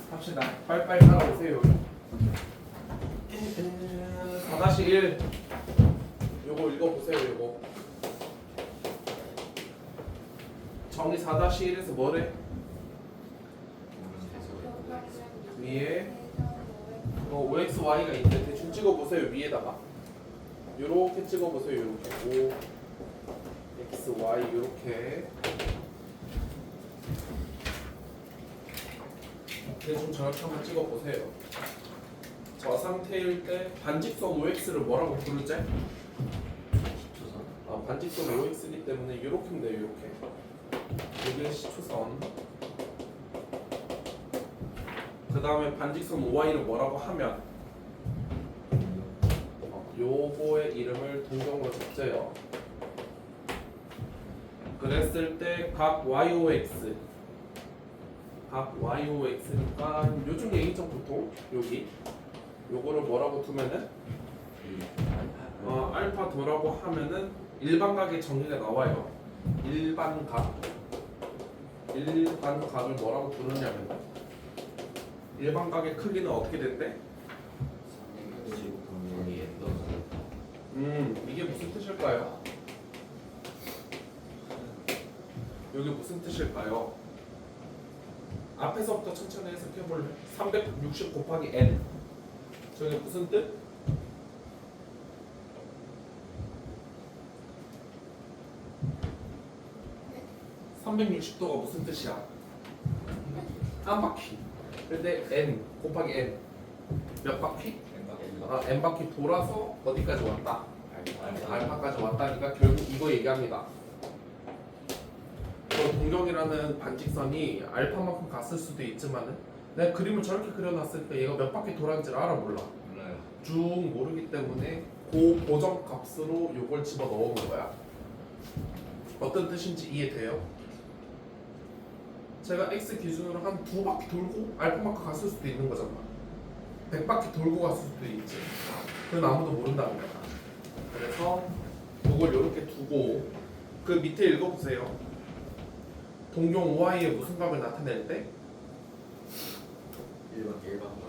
합시다. 빨리빨리 따라오세요. 4-1 요거 읽어보세요. 요거 정리 4-1에서 뭐래? 위에 OX, Y가 있는데 대충 찍어보세요. 위에다가 요렇게 찍어보세요. 요렇게 O, X, Y 요렇게 대충 저렇게 한번 찍어보세요. 저 상태일 때 반직선 OX를 뭐라고 부르지? 반직선 OX이기 때문에 이렇게면 돼요. 이렇게 이게 시초선. 그 다음에 반직선 OY를 뭐라고 하면 요거의 이름을 동경으로 적재요. 그랬을 때 각 YOX 각 YOX니까 요즘 얘기죠. 보통 여기 요거를 뭐라고 두면은 알파 도라고 하면은 일반각의 정의가 나와요. 일반각을 뭐라고 부르냐면 일반각의 크기는 어떻게 된대? 이게 무슨 뜻일까요? 여기 무슨 뜻일까요? 앞에서부터 천천히 해석해볼래? 360 곱하기 n 저게 무슨 뜻? 네. 360도가 무슨 뜻이야? 한 바퀴. 근데 n 곱하기 n 몇 바퀴? n 바퀴 돌아서 어디까지 왔다? 알파까지 왔다니까 결국 이거 얘기합니다. 동경이라는 반직선이 알파만큼 갔을 수도 있지만은 내가 그림을 저렇게 그려놨으니까 얘가 몇 바퀴 돌았는지를 알아 몰라? 몰라요. 쭉 모르기 때문에 그 고정 값으로 요걸 집어 넣어본 거야. 어떤 뜻인지 이해돼요? 제가 x 기준으로 한 2바퀴 돌고 알파만큼 갔을 수도 있는 거잖아. 100바퀴 돌고 갔을 수도 있지. 그건 아무도 모른다는 거야. 그래서 이걸 이렇게 두고 그 밑에 읽어보세요. 동경 OI의 무슨 값을 나타낼 때?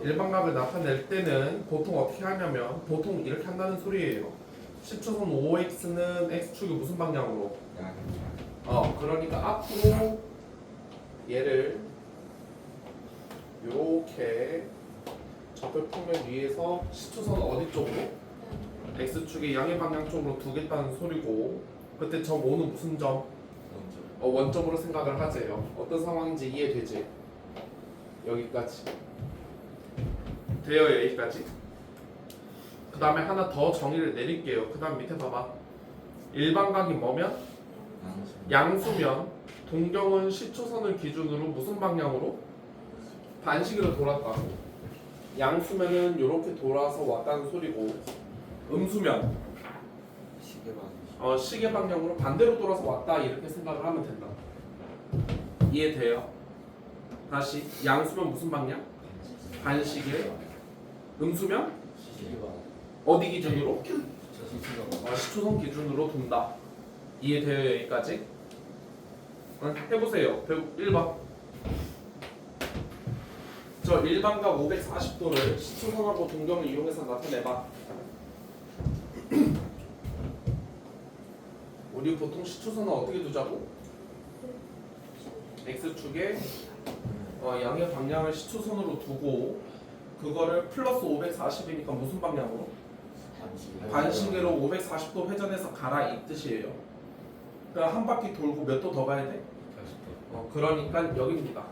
일반각을 나타낼 때는 보통 어떻게 하냐면 보통 이렇게 한다는 소리예요. 10초선 OX는 X축이 무슨 방향으로? 그러니까 앞으로 얘를 이렇게 접혈평면 위에서 10초선 어디 쪽으로? X축의 양의 방향 쪽으로 두겠다는 소리고 그때 점 O는 무슨 점? 원점으로 생각을 하세요. 어떤 상황인지 이해되지? 여기까지 돼요. 여기까지. 그 다음에 하나 더 정의를 내릴게요. 그 다음 밑에 봐봐. 일반각이 뭐면? 양수면 동경은 10초선을 기준으로 무슨 방향으로? 반시계로 돌았다고. 양수면은 이렇게 돌아서 왔다는 소리고 음수면 시계 방향으로 반대로 돌아서 왔다 이렇게 생각을 하면 된다. 이해돼요? 다시 양수면 무슨 방향? 반시계. 음수면? 어디 기준으로? 시초선 기준으로 둔다. 이해돼요? 여기까지? 해보세요. 1번 저 일반각 540도를 시초선하고 동경을 이용해서 나타내봐. 우리 보통 시초선은 어떻게 두자고? X축에 양의 방향을 시초선으로 두고 그거를 플러스 540이니까 무슨 방향으로? 반시계로 540도 회전해서 가라 이 뜻이에요. 그러니까 한 바퀴 돌고 몇 도 더 가야 돼? 그러니까 여기입니다.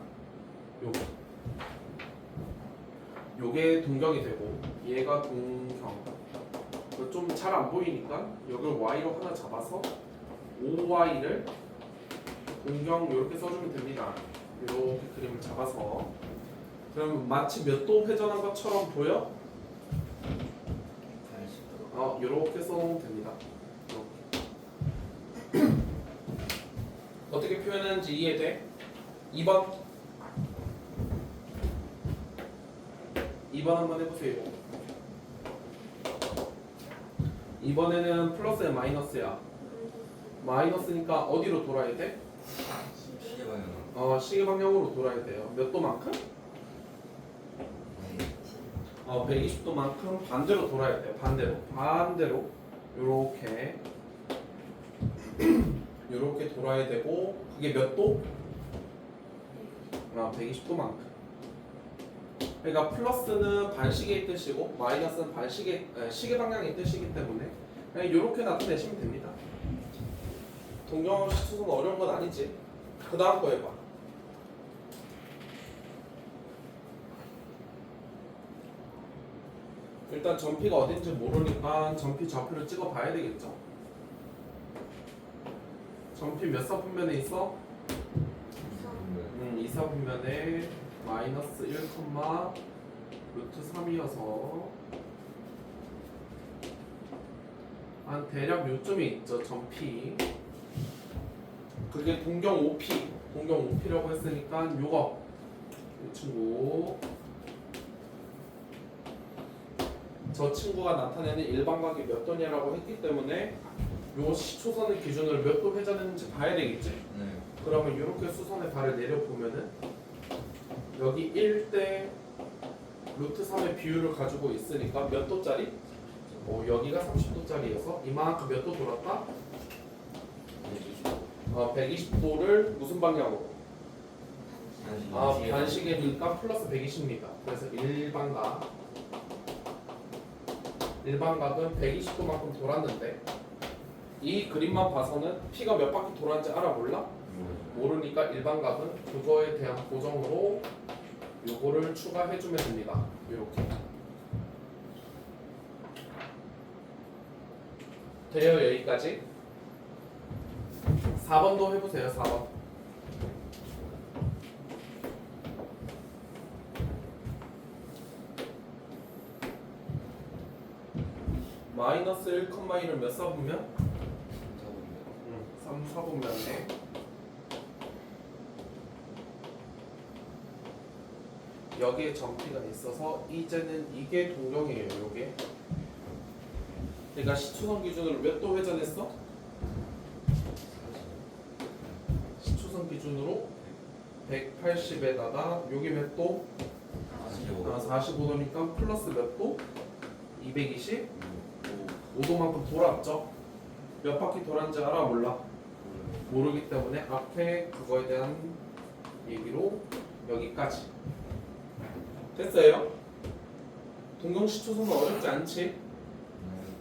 요게 동경이 되고 얘가 동경. 좀 잘 안 보이니까 여기를 y로 하나 잡아서 5y를 동경 이렇게 써주면 됩니다. 이렇게 그림을 잡아서 그럼 마치 몇 도 회전한 것처럼 보여? 이렇게 써놓으면 됩니다. 이렇게. 어떻게 표현하는지 이해돼? 2번 한번 해보세요. 이번에는 플러스야 마이너스야? 마이너스니까 어디로 돌아야 돼? 시계 방향으로 돌아야 돼요. 몇 도만큼? 120도만큼 반대로 돌아야 돼요. 반대로 요렇게 요렇게 돌아야 되고 그게 몇 도? 120도만큼. 그러니까 플러스는 반시계의 뜻이고 마이너스는 시계 방향의 뜻이기 때문에 그냥 이렇게 나타내시면 됩니다. 동경 시초선 어려운 건 아니지. 그 다음 거 해봐. 일단 전피가 어딘지 모르니까 전피 좌표를 찍어 봐야 되겠죠. 전피 몇 사분면에 있어? 2사분면에 마이너스 1, 루트 3이어서 한 대략 요쯤에 있죠. 전피 그게 동경 OP라고 했으니까 요거 이 친구 저 친구가 나타내는 일반각이 몇 도냐라고 했기 때문에 요 시초선의 기준으로 몇 도 회전했는지 봐야 되겠지? 그러면 이렇게 수선의 발을 내려보면은 여기 1대 루트 3의 비율을 가지고 있으니까 몇 도짜리? 여기가 30도짜리여서 이만큼 몇 도 돌았다? 120도를 무슨 방향으로? 반시계니까 플러스 120입니다. 그래서 일반각은 120도만큼 돌았는데 이 그림만 봐서는 P가 몇 바퀴 돌았는지 알아 몰라? 모르니까 일반각은 그거에 대한 고정으로 요거를 추가해주면 됩니다. 이렇게 돼요. 여기까지 4번도 해보세요. 4번 마이너스 1, 1을 몇 사분면? 3사분면에 여기에 전피가 있어서 이제는 이게 동경이에요. 요게 그러니까 시초선 기준으로 몇 도 회전했어? 시초선 기준으로 180에다가 요게 몇 도? 45도니까 플러스 몇 도? 220? 5도만큼 돌았죠? 몇 바퀴 돌았는지 알아 몰라? 모르기 때문에 앞에 그거에 대한 얘기로 여기까지 됐어요? 동경시초선은 어렵지 않지?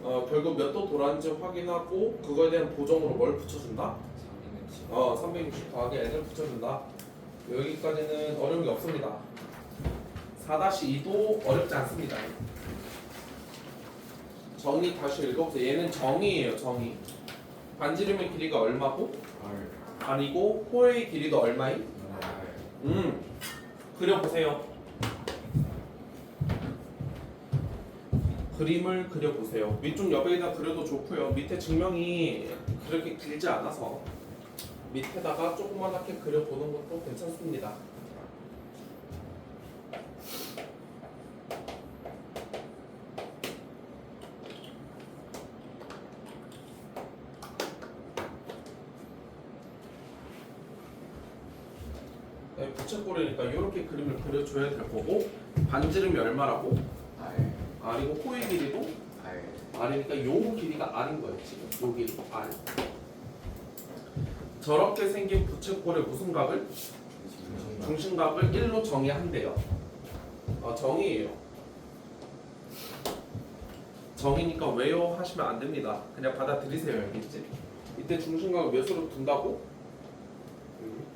결국 몇 도 돌았는지 확인하고 그거에 대한 보정으로 뭘 붙여준다? 360 더하기 n을 붙여준다. 여기까지는 어려운 게 없습니다. 4-2도 어렵지 않습니다. 정의 다시 읽어보세요. 얘는 정의예요. 정의. 반지름의 길이가 얼마고? R이고 호의 길이도 얼마임? 그려보세요. 그림을 그려보세요. 위쪽 옆에다 그려도 좋고요. 밑에 증명이 그렇게 길지 않아서 밑에다가 조그맣게 그려보는 것도 괜찮습니다. 부채꼴이니까 이렇게 그림을 그려줘야 될 거고 반지름이 얼마라고? R이고 코의 길이도 R이니까 요 길이가 R인 거예요. 지금 요 길이 R. 저렇게 생긴 부채꼴의 무슨 각을? 중심각을 1로 정의한대요. 정의예요. 정의니까 왜요? 하시면 안 됩니다. 그냥 받아들이세요. 알겠지? 이때 중심각을 몇으로 둔다고?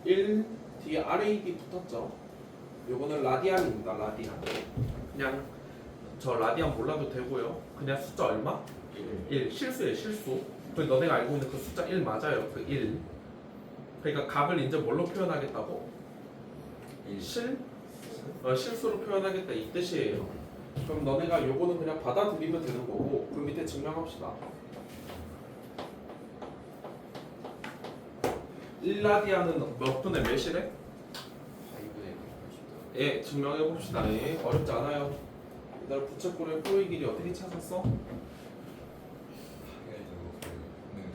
1 뒤에 RAD 붙었죠. 요거는 라디안입니다. 라디안. 그냥 저 라디안 몰라도 되고요. 그냥 숫자 얼마? 1. 실수예요. 실수. 그 너네가 알고 있는 그 숫자 1 맞아요. 그 1. 그러니까 각을 이제 뭘로 표현하겠다고? 실수로 표현하겠다 이 뜻이에요. 그럼 너네가 요거는 그냥 받아들이면 되는 거고 그 밑에 증명합시다. 1라디안은 몇 분의 몇이래? 예, 증명해 봅시다. 예, 어렵지 않아요. 이달 부채꼴의 호의 길이 어떻게 찾았어?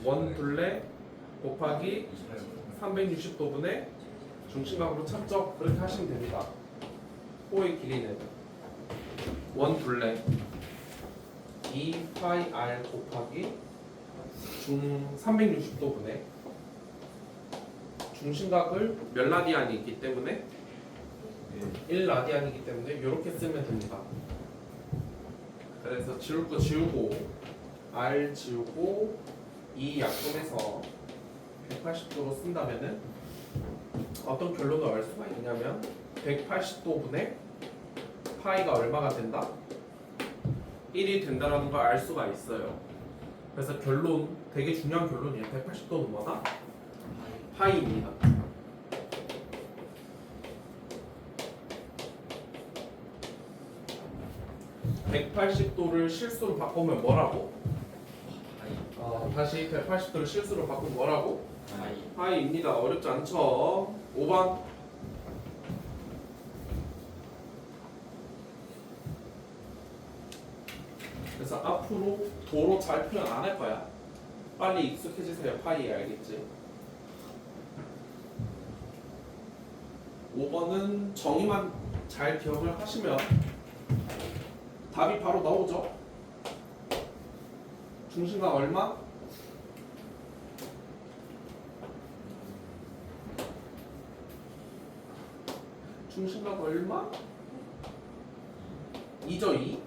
원 둘레 곱하기 360도분의 중심각으로 찾죠? 그렇게 하시면 됩니다. 호의 길이는 원 둘레 2파이 r 곱하기 중 360도분의 중심각을 몇 라디안이 있기 때문에 1라디안이기 때문에 이렇게 쓰면 됩니다. 그래서 지울 거 지우고 r 지우고 2 약분해서 180도로 쓴다면은 어떤 결론을 알 수가 있냐면 180도분의 파이가 얼마가 된다? 1이 된다라는 걸 알 수가 있어요. 그래서 결론 되게 중요한 결론이에요. 180도는 뭐다? 파이입니다. 180도를 실수로 바꾸면 뭐라고? 다시 180도를 실수로 바꾸면 뭐라고? 파이입니다. 어렵지 않죠? 5번. 그래서 앞으로 도로 잘 표현 안 할 거야. 빨리 익숙해지세요. 파이 알겠지? 5번은 정의만 잘 기억을 하시면 답이 바로 나오죠. 중심각 얼마? 중심각 얼마? 2죠 2.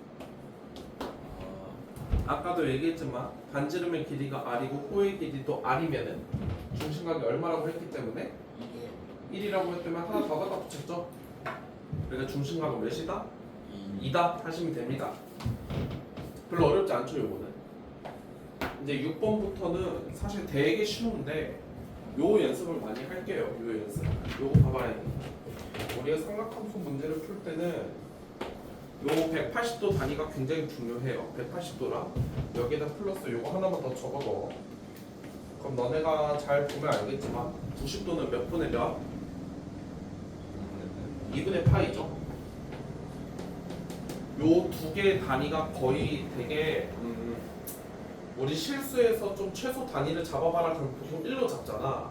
아까도 얘기했지만 반지름의 길이가 r이고 호의 길이도 r이면은 중심각이 얼마라고 했기 때문에 1이라고 했다면 하나 더 갖다 붙였죠. 그러니까 중심각은 몇이다? 2다 하시면 됩니다. 별로 어렵지 않죠 요거는. 이제 6번부터는 사실 되게 쉬운데 요 연습을 많이 할게요. 요 연습. 요거 봐봐야 돼. 우리가 삼각함수 문제를 풀 때는 요 180도 단위가 굉장히 중요해요. 180도랑 여기에다 플러스 요거 하나만 더 적어둬. 그럼 너네가 잘 보면 알겠지만 90도는 몇 분의 몇? 2분의 파이죠. 요 두 개의 단위가 거의 되게 우리 실수해서 좀 최소 단위를 잡아봐라 그럼 보통 1로 잡잖아.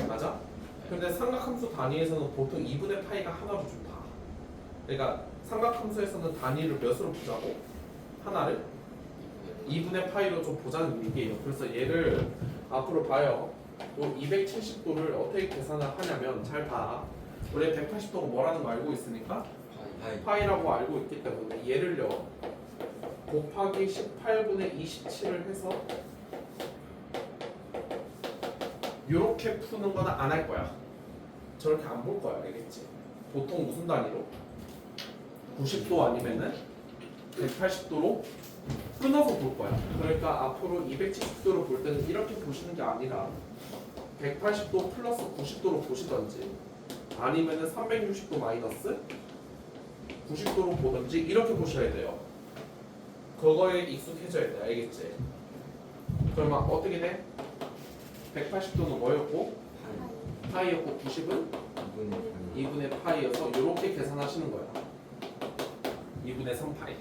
맞아? 근데 삼각함수 단위에서는 보통 2분의 파이가 하나로 좀 봐. 그러니까 삼각함수에서는 단위를 몇으로 보자고? 하나를? 2분의 파이로 좀 보자는 얘기예요. 그래서 얘를 앞으로 봐요. 요 270도를 어떻게 계산을 하냐면 잘 봐. 우리 180도가 뭐라는 거 알고 있으니까 파이라고 알고 있기 때문에 얘를요 곱하기 18분의 27을 해서 이렇게 푸는 거는 안 할 거야. 저렇게 안 볼 거야. 알겠지? 보통 무슨 단위로? 90도 아니면은 180도로 끊어서 볼 거야. 그러니까 앞으로 270도로 볼 때는 이렇게 보시는 게 아니라 180도 플러스 90도로 보시던지 아니면은 360도 마이너스 90도로 보던지 이렇게 보셔야 돼요. 그거에 익숙해져야 돼. 알겠지? 그러면 어떻게 돼? 180도는 뭐였고? 파이였고 90은 2분의 파이여서 이렇게 계산하시는 거야. 2분의 3파이.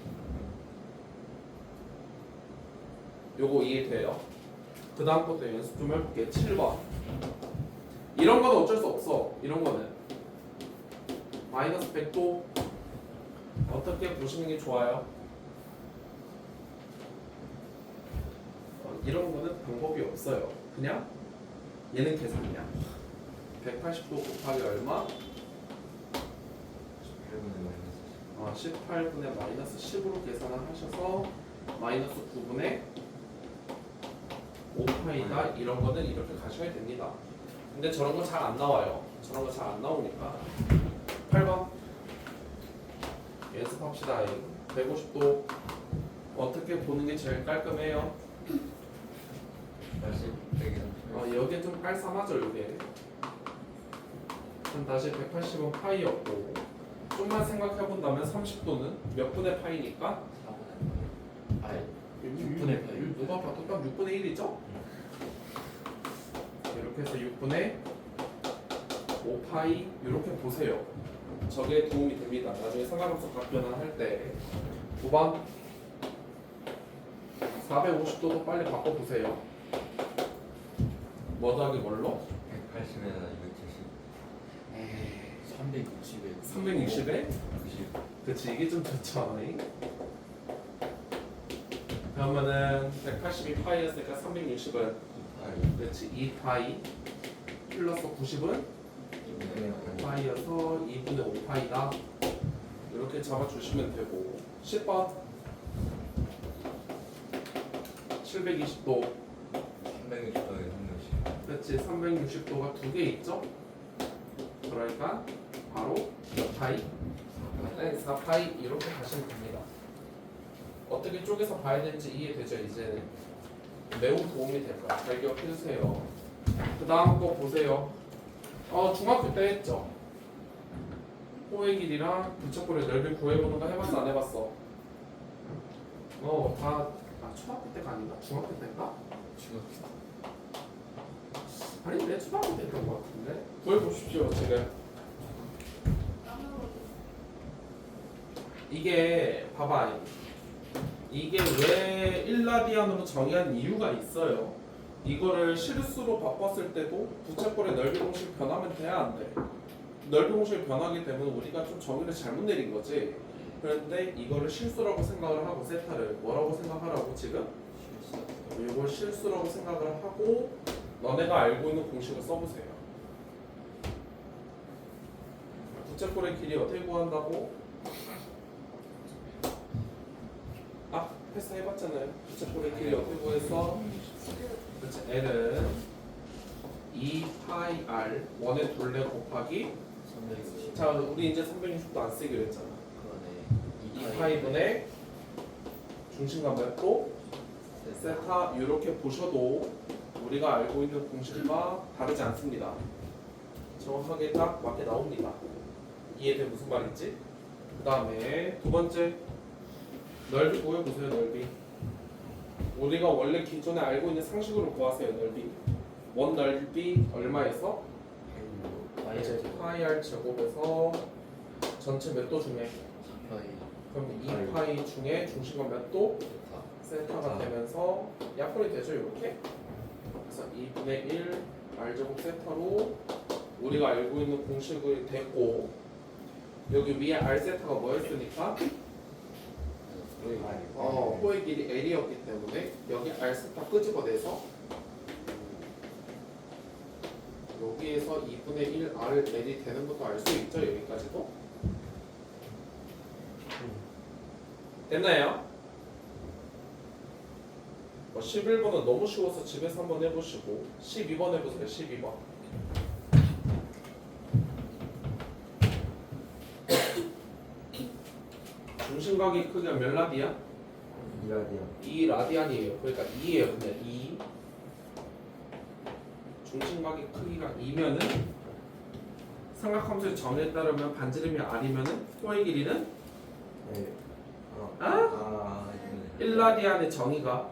요거 이해돼요? 그 다음 것도 연습 좀 해볼게. 7번. 이런 거는 어쩔 수 없어. 이런 거는 마이너스 100도 어떻게 보시는 게 좋아요? 이런 거는 방법이 없어요. 그냥 얘는 계산이야. 180도 곱하기 얼마? 18분의 마이너스 10으로 계산을 하셔서 마이너스 9분의 5파이다. 이런 거는 이렇게 가셔야 됩니다. 근데 저런 거 잘 안 나와요. 저런 거 잘 안 나오니까 8번 연습합시다. 150도 어떻게 보는 게 제일 깔끔해요? 여기에 좀 깔쌈하죠. 여기에 그럼 다시 180은 파이였고 좀만 생각해본다면 30도는 몇 분의 파이니까? 6분의 파이. 누가 봐도 딱 6분의 1이죠? 이렇게 해서 6분의 5파이 이렇게 보세요. 저게 도움이 됩니다. 나중에 삼각함수 각변환 할 때. 9번 450도도 빨리 바꿔보세요. 뭐 더하기 뭘로? 180에다 270. 360에 360에? 그치, 이게 좀 좋죠. 그러면은 182파이였으니까 360은 그렇지 2파이 플러스 90은 파이여서 2분의 5파이다. 이렇게 잡아주시면 되고 10번 720도 360도에 360. 그렇지 360도가 두 개 있죠? 그러니까 바로 몇 파이? 네, 4파이 이렇게 가시면 됩니다. 어떻게 쪼개서 봐야 되는지 이해되죠? 이제 매우 도움이 될 거야. 잘 기억해 주세요. 그 다음 거 보세요. 중학교 때 했죠? 호의 길이랑 부착골의 넓이 구해보는 거 해봤어? 안 해봤어? 초등학교 때가 아닌가? 중학교 때인가? 아니 내 초등학교 때 했던 거 같은데? 구해보십시오 지금. 이게 봐봐, 이게 왜 일라디안으로 정의한 이유가 있어요. 이거를 실수로 바꿨을 때도 부착골의 넓이 공식 변하면 돼야 안 돼. 넓이 공식이 변하게 되면 우리가 좀 정의를 잘못 내린 거지. 그런데 이거를 실수라고 생각을 하고 세타를 뭐라고 생각하라고 지금? 이걸 실수라고 생각을 하고 너네가 알고 있는 공식을 써보세요. 부착골의 길이 어떻게 구한다고? 패스해봤잖아요. 부착골의 길이 어떻게 구해서? 그렇지. L은 2파이 원의 둘레 곱하기 자 우리 이제 360도 안 쓰기로 했잖아. 2파이분의 중심과 맵도 세타 이렇게 보셔도 우리가 알고 있는 공식과 다르지 않습니다. 정확하게 딱 맞게 나옵니다. 이해돼 무슨 말인지? 그 다음에 두 번째 넓이 구해보세요. 넓이 우리가 원래 기존에 알고 있는 상식으로 구하세요. 넓이 원 넓이 얼마에서? 파이 r 제곱에서 전체 몇 도 중에? 그럼 2파이 중에 중심과 몇 도? 세타가 되면서 약분이 되죠. 이렇게 그래서 2분의 1 r제곱 세타로 우리가 알고 있는 공식이 됐고 여기 위에 r 세타가 뭐였으니까? 호의 길이 L이었기 때문에 여기 r 세타 끄집어내서 여기에서 2분의 1 r L이 되는 것도 알 수 있죠. 여기까지도 됐나요? 11번은 너무 쉬워서 집에서 한번 해보시고 12번 해보세요. 12번 중심각의 크기가 몇 라디안? 2라디안이에요. 그러니까 2예요. 그냥 2 중심각의 크기가 2면은 삼각함수의 정의에 따르면 반지름이 r이면은 호의 길이는 1라디안의 정의가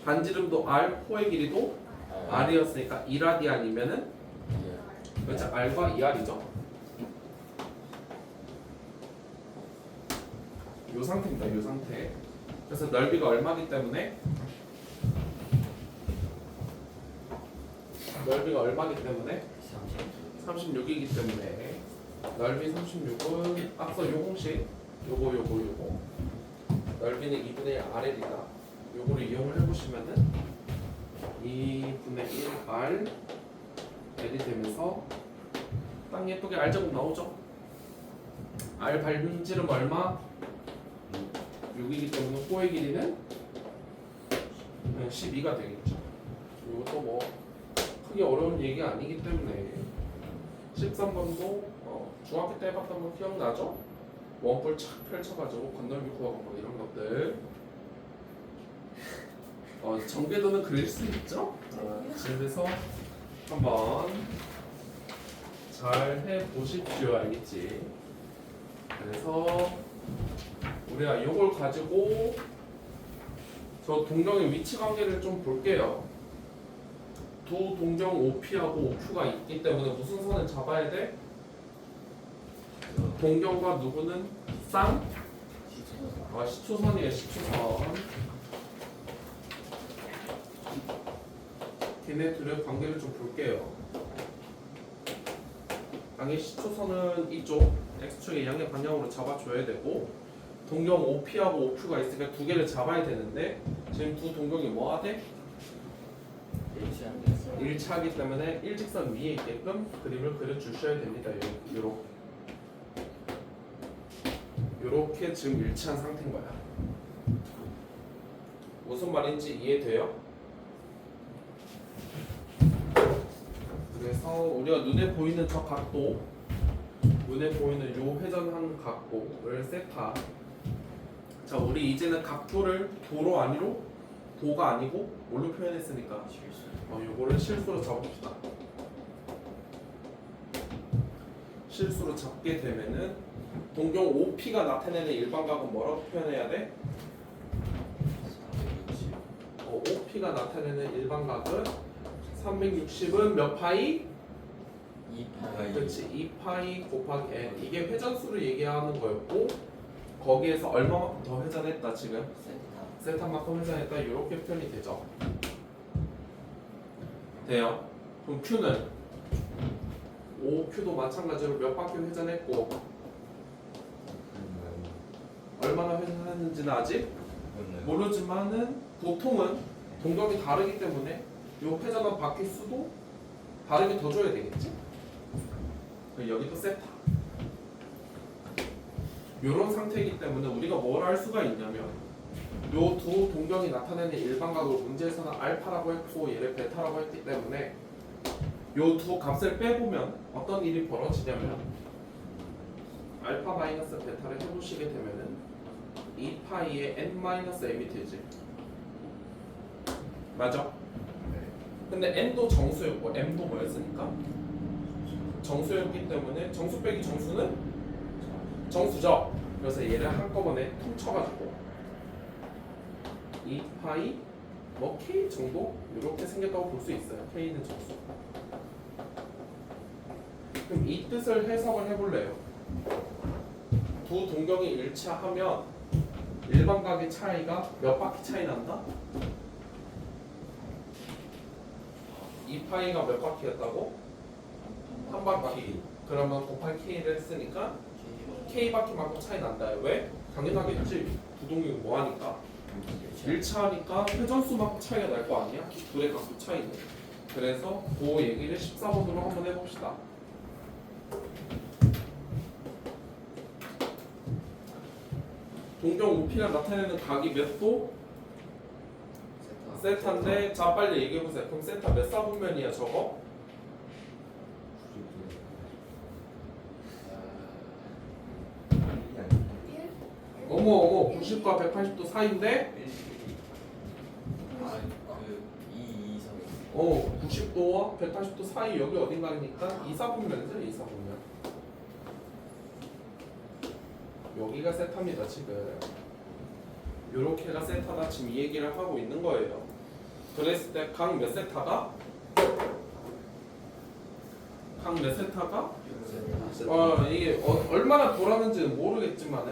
반지름도 r, 호의 길이도 r이었으니까 2라디안이면은 그렇죠. r과 2r이죠. 요 상태입니다. 요 상태. 그래서 넓이가 얼마기 때문에 넓이가 얼마기 때문에 36이기 때문에 넓이 36은 앞서 요 공식 요거 넓이는 2분의 1 RL이다. 요거를 이용을 해보시면은 2분의 1 R L이 되면서 딱 예쁘게 R제곱 나오죠? R 반지름 얼마? 6이기 때문에 호의 길이는 12가 되겠죠. 이것도 뭐 크게 어려운 얘기가 아니기 때문에 13번도 중학교 때 해봤던 거 기억나죠? 원뿔 착 펼쳐가지고 건널비 구하고 뭐 이런 것들 정궤도는 그릴 수 있죠? 집에서 한번 잘 해보십시오. 알겠지? 그래서 우리가 이걸 가지고 저 동경의 위치 관계를 좀 볼게요. 두 동경 OP하고 OQ가 있기 때문에 무슨 선을 잡아야 돼? 동경과 누구는 쌍? 시초선이에요. 시초선. 걔네 둘의 관계를 좀 볼게요. 당연히 시초선은 이쪽 x축의 양의 방향으로 잡아줘야 되고 동경 OP하고 OQ가 있으니까 두 개를 잡아야 되는데 지금 두 동경이 뭐 하대? 일치하기 때문에 일직선 위에 있게끔 그림을 그려주셔야 됩니다. 요렇게 지금 일치한 상태인 거야. 무슨 말인지 이해돼요? 그래서 우리가 눈에 보이는 저 각도, 눈에 보이는 요 회전한 각도를 세타. 자, 우리 이제는 각도를 도로 아니로 도가 아니고 뭘로 표현했으니까 요거를 실수로 잡읍시다. 실수로 잡게 되면은 동경 OP가 나타내는 일반각은 뭐라고 표현해야 돼? OP가 나타내는 일반각은 360은 몇 파이? 2파이. 그렇지, 2파이 곱하기 n. 이게 회전수를 얘기하는 거였고 거기에서 얼마만큼 더 회전했다 지금? 세타만큼 회전했다. 이렇게 표현이 되죠. 돼요? 그럼 Q는 OQ도 마찬가지로 몇 바퀴 회전했고 얼마나 회전했는지는 아직 모르지만은 보통은 동경이 다르기 때문에 요 회전한 바퀴 수도 다르게 더 줘야 되겠지? 여기도 세타. 요런 상태이기 때문에 우리가 뭘 할 수가 있냐면 요 두 동경이 나타내는 일반각을 문제에서는 알파라고 했고 얘를 베타라고 했기 때문에 요 두 값을 빼보면 어떤 일이 벌어지냐면 알파 마이너스 베타를 해보시게 되면은 2파이의 n-m이 되지. 맞아? 근데 n도 정수였고 m도 뭐였으니까? 정수였기 때문에 정수 빼기 정수는 정수죠. 그래서 얘를 한꺼번에 퉁쳐가지고 2파이 뭐 k 정도 이렇게 생겼다고 볼 수 있어요. k는 정수. 그럼 이 뜻을 해석을 해볼래요. 두 동경이 일치하면 일반각의 차이가 몇 바퀴 차이 난다? 2파이가 몇 바퀴였다고? 한 바퀴. 그러면 곱하기 k를 했으니까 k바퀴만큼 차이 난다. 왜? 당연하겠지. 두 동경이 뭐하니까? 일치하니까 회전수만큼 차이가 날 거 아니야? 둘의 각도 차이는. 그래서 그 얘기를 14번으로 한번 해봅시다. 동경 OP가 나타내는 각이 몇 도? 세타인데 자 빨리 얘기해보세요. 그럼 세타 몇 사분면이야 저거? 어머 90과 180도 사이인데 90도와 180도 사이 여기 어딘가니까 2사분면이죠. 2사분면 여기가 세타입니다. 지금 요렇게가 세타다. 지금 이 얘기를 하고 있는 거예요. 그랬을 때 각 몇 세타가? 각 몇 세타가? 이게 얼마나 돌았는지는 모르겠지만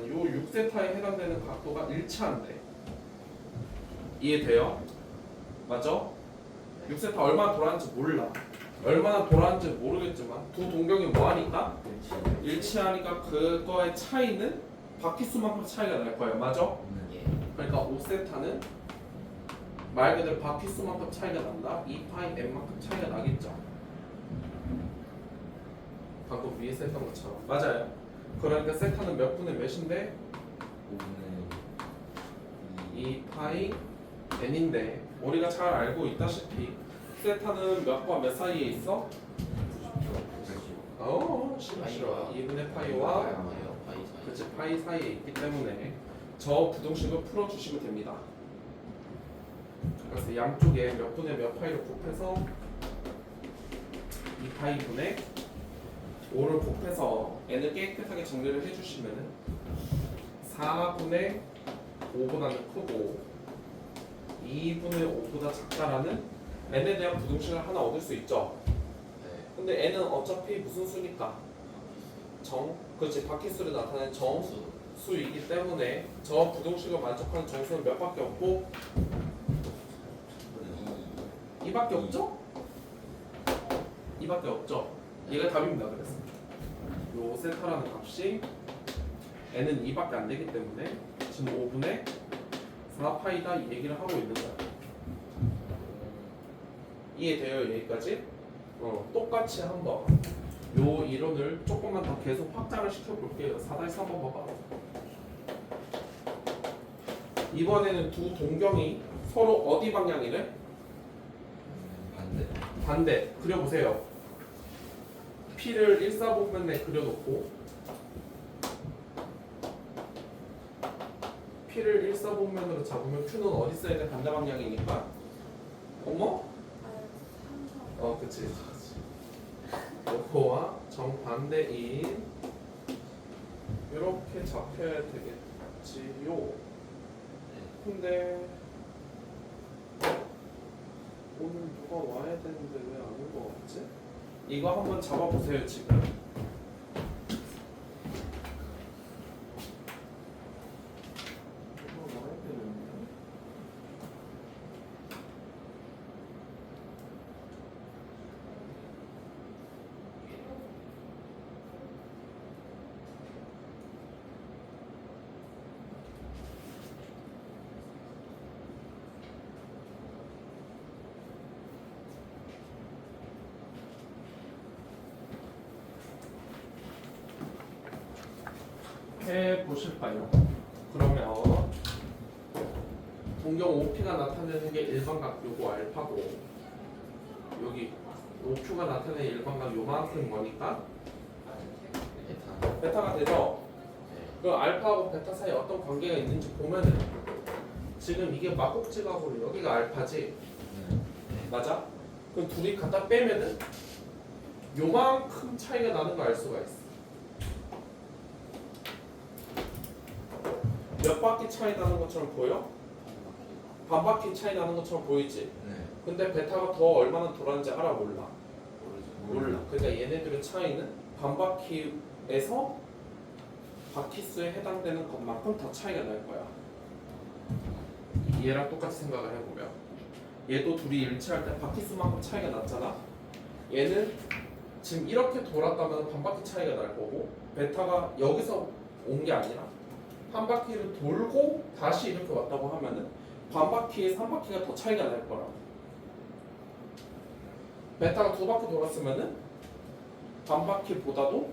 요 6세타에 해당되는 각도가 일치한대. 이해돼요? 맞아? 6세타 얼마나 돌았는지 몰라. 얼마나 돌았는지 모르겠지만 두 동경이 뭐하니까? 일치하니까 그거의 차이는 바퀴수만큼 차이가 날 거예요. 맞아? 그러니까 5세타는 말 그대로 바퀴수만큼 차이가 난다. 2파이 n만큼 차이가 나겠죠. 방금 위에서 했던 것처럼. 맞아요. 그러니까 세타는 몇 분의 몇인데? 2파이 n인데 우리가 잘 알고 있다시피 세타는 몇과 몇 사이에 있어? 싫어. 2분의 파이와 그치 파이 사이에 있기 때문에 저 부등식을 풀어주시면 됩니다. 그래서 양쪽에 몇 분의 몇 파이를 곱해서 2파이 분의 5를 곱해서 n을 깨끗하게 정리를 해주시면은 4분의 5보다는 크고 2분의 5보다 작다라는 n에 대한 부등식을 하나 얻을 수 있죠. 근데 n은 어차피 무슨 수니까? 그렇지 바퀴수를 나타내는 정수이기 때문에 저 부등식을 만족하는 정수는 몇 밖에 없고 2밖에 없죠? 이밖에 없죠. 얘가 답입니다. 그래서 요 세타라는 값이 n은 2밖에 안 되기 때문에 지금 5분의 4파이다 이 얘기를 하고 있는 거야. 이해돼요? 여기까지? 똑같이 한번 요 이론을 조금만 더 계속 확장을 시켜볼게요. 4-3 한번 봐봐. 이번에는 두 동경이 서로 어디 방향이래? 반대. 반대. 그려보세요. P를 일사분면에 그려놓고 P를 일사분면으로 잡으면 Q는 어디 써야 돼? 반대 방향이니까. 어머? 그치. 요거와 정반대인 이렇게 잡혀야 되겠지요. 근데 오늘 누가 와야 되는데 왜 안 온 거 같지? 이거 한번 잡아보세요 지금. 누가 와야 되는데. 해보실까요? 그러면 동경 OP가 나타내는 게 일반각 요거 알파고 여기 OQ가 나타내는 일반각 요만큼 뭐니까 베타가 되죠? 그 알파하고 베타 사이에 어떤 관계가 있는지 보면은 지금 이게 막국지각으로 여기가 알파지? 맞아? 그럼 둘이 갖다 빼면은 요만큼 차이가 나는 걸 알 수가 있어. 몇 바퀴 차이 나는 것처럼 보여? 반 바퀴 차이 나는 것처럼 보이지? 네. 근데 베타가 더 얼마나 돌았는지 알아? 몰라? 몰라. 그러니까 얘네들의 차이는 반 바퀴에서 바퀴수에 해당되는 것만큼 더 차이가 날 거야. 얘랑 똑같이 생각을 해보면 얘도 둘이 일치할 때 바퀴수만큼 차이가 났잖아. 얘는 지금 이렇게 돌았다면 반 바퀴 차이가 날 거고 베타가 여기서 온 게 아니라 한 바퀴를 돌고 다시 이렇게 왔다고 하면은 반 바퀴에 3바퀴가 더 차이가 날 거라고. 베타가 두 바퀴 돌았으면은 반 바퀴보다도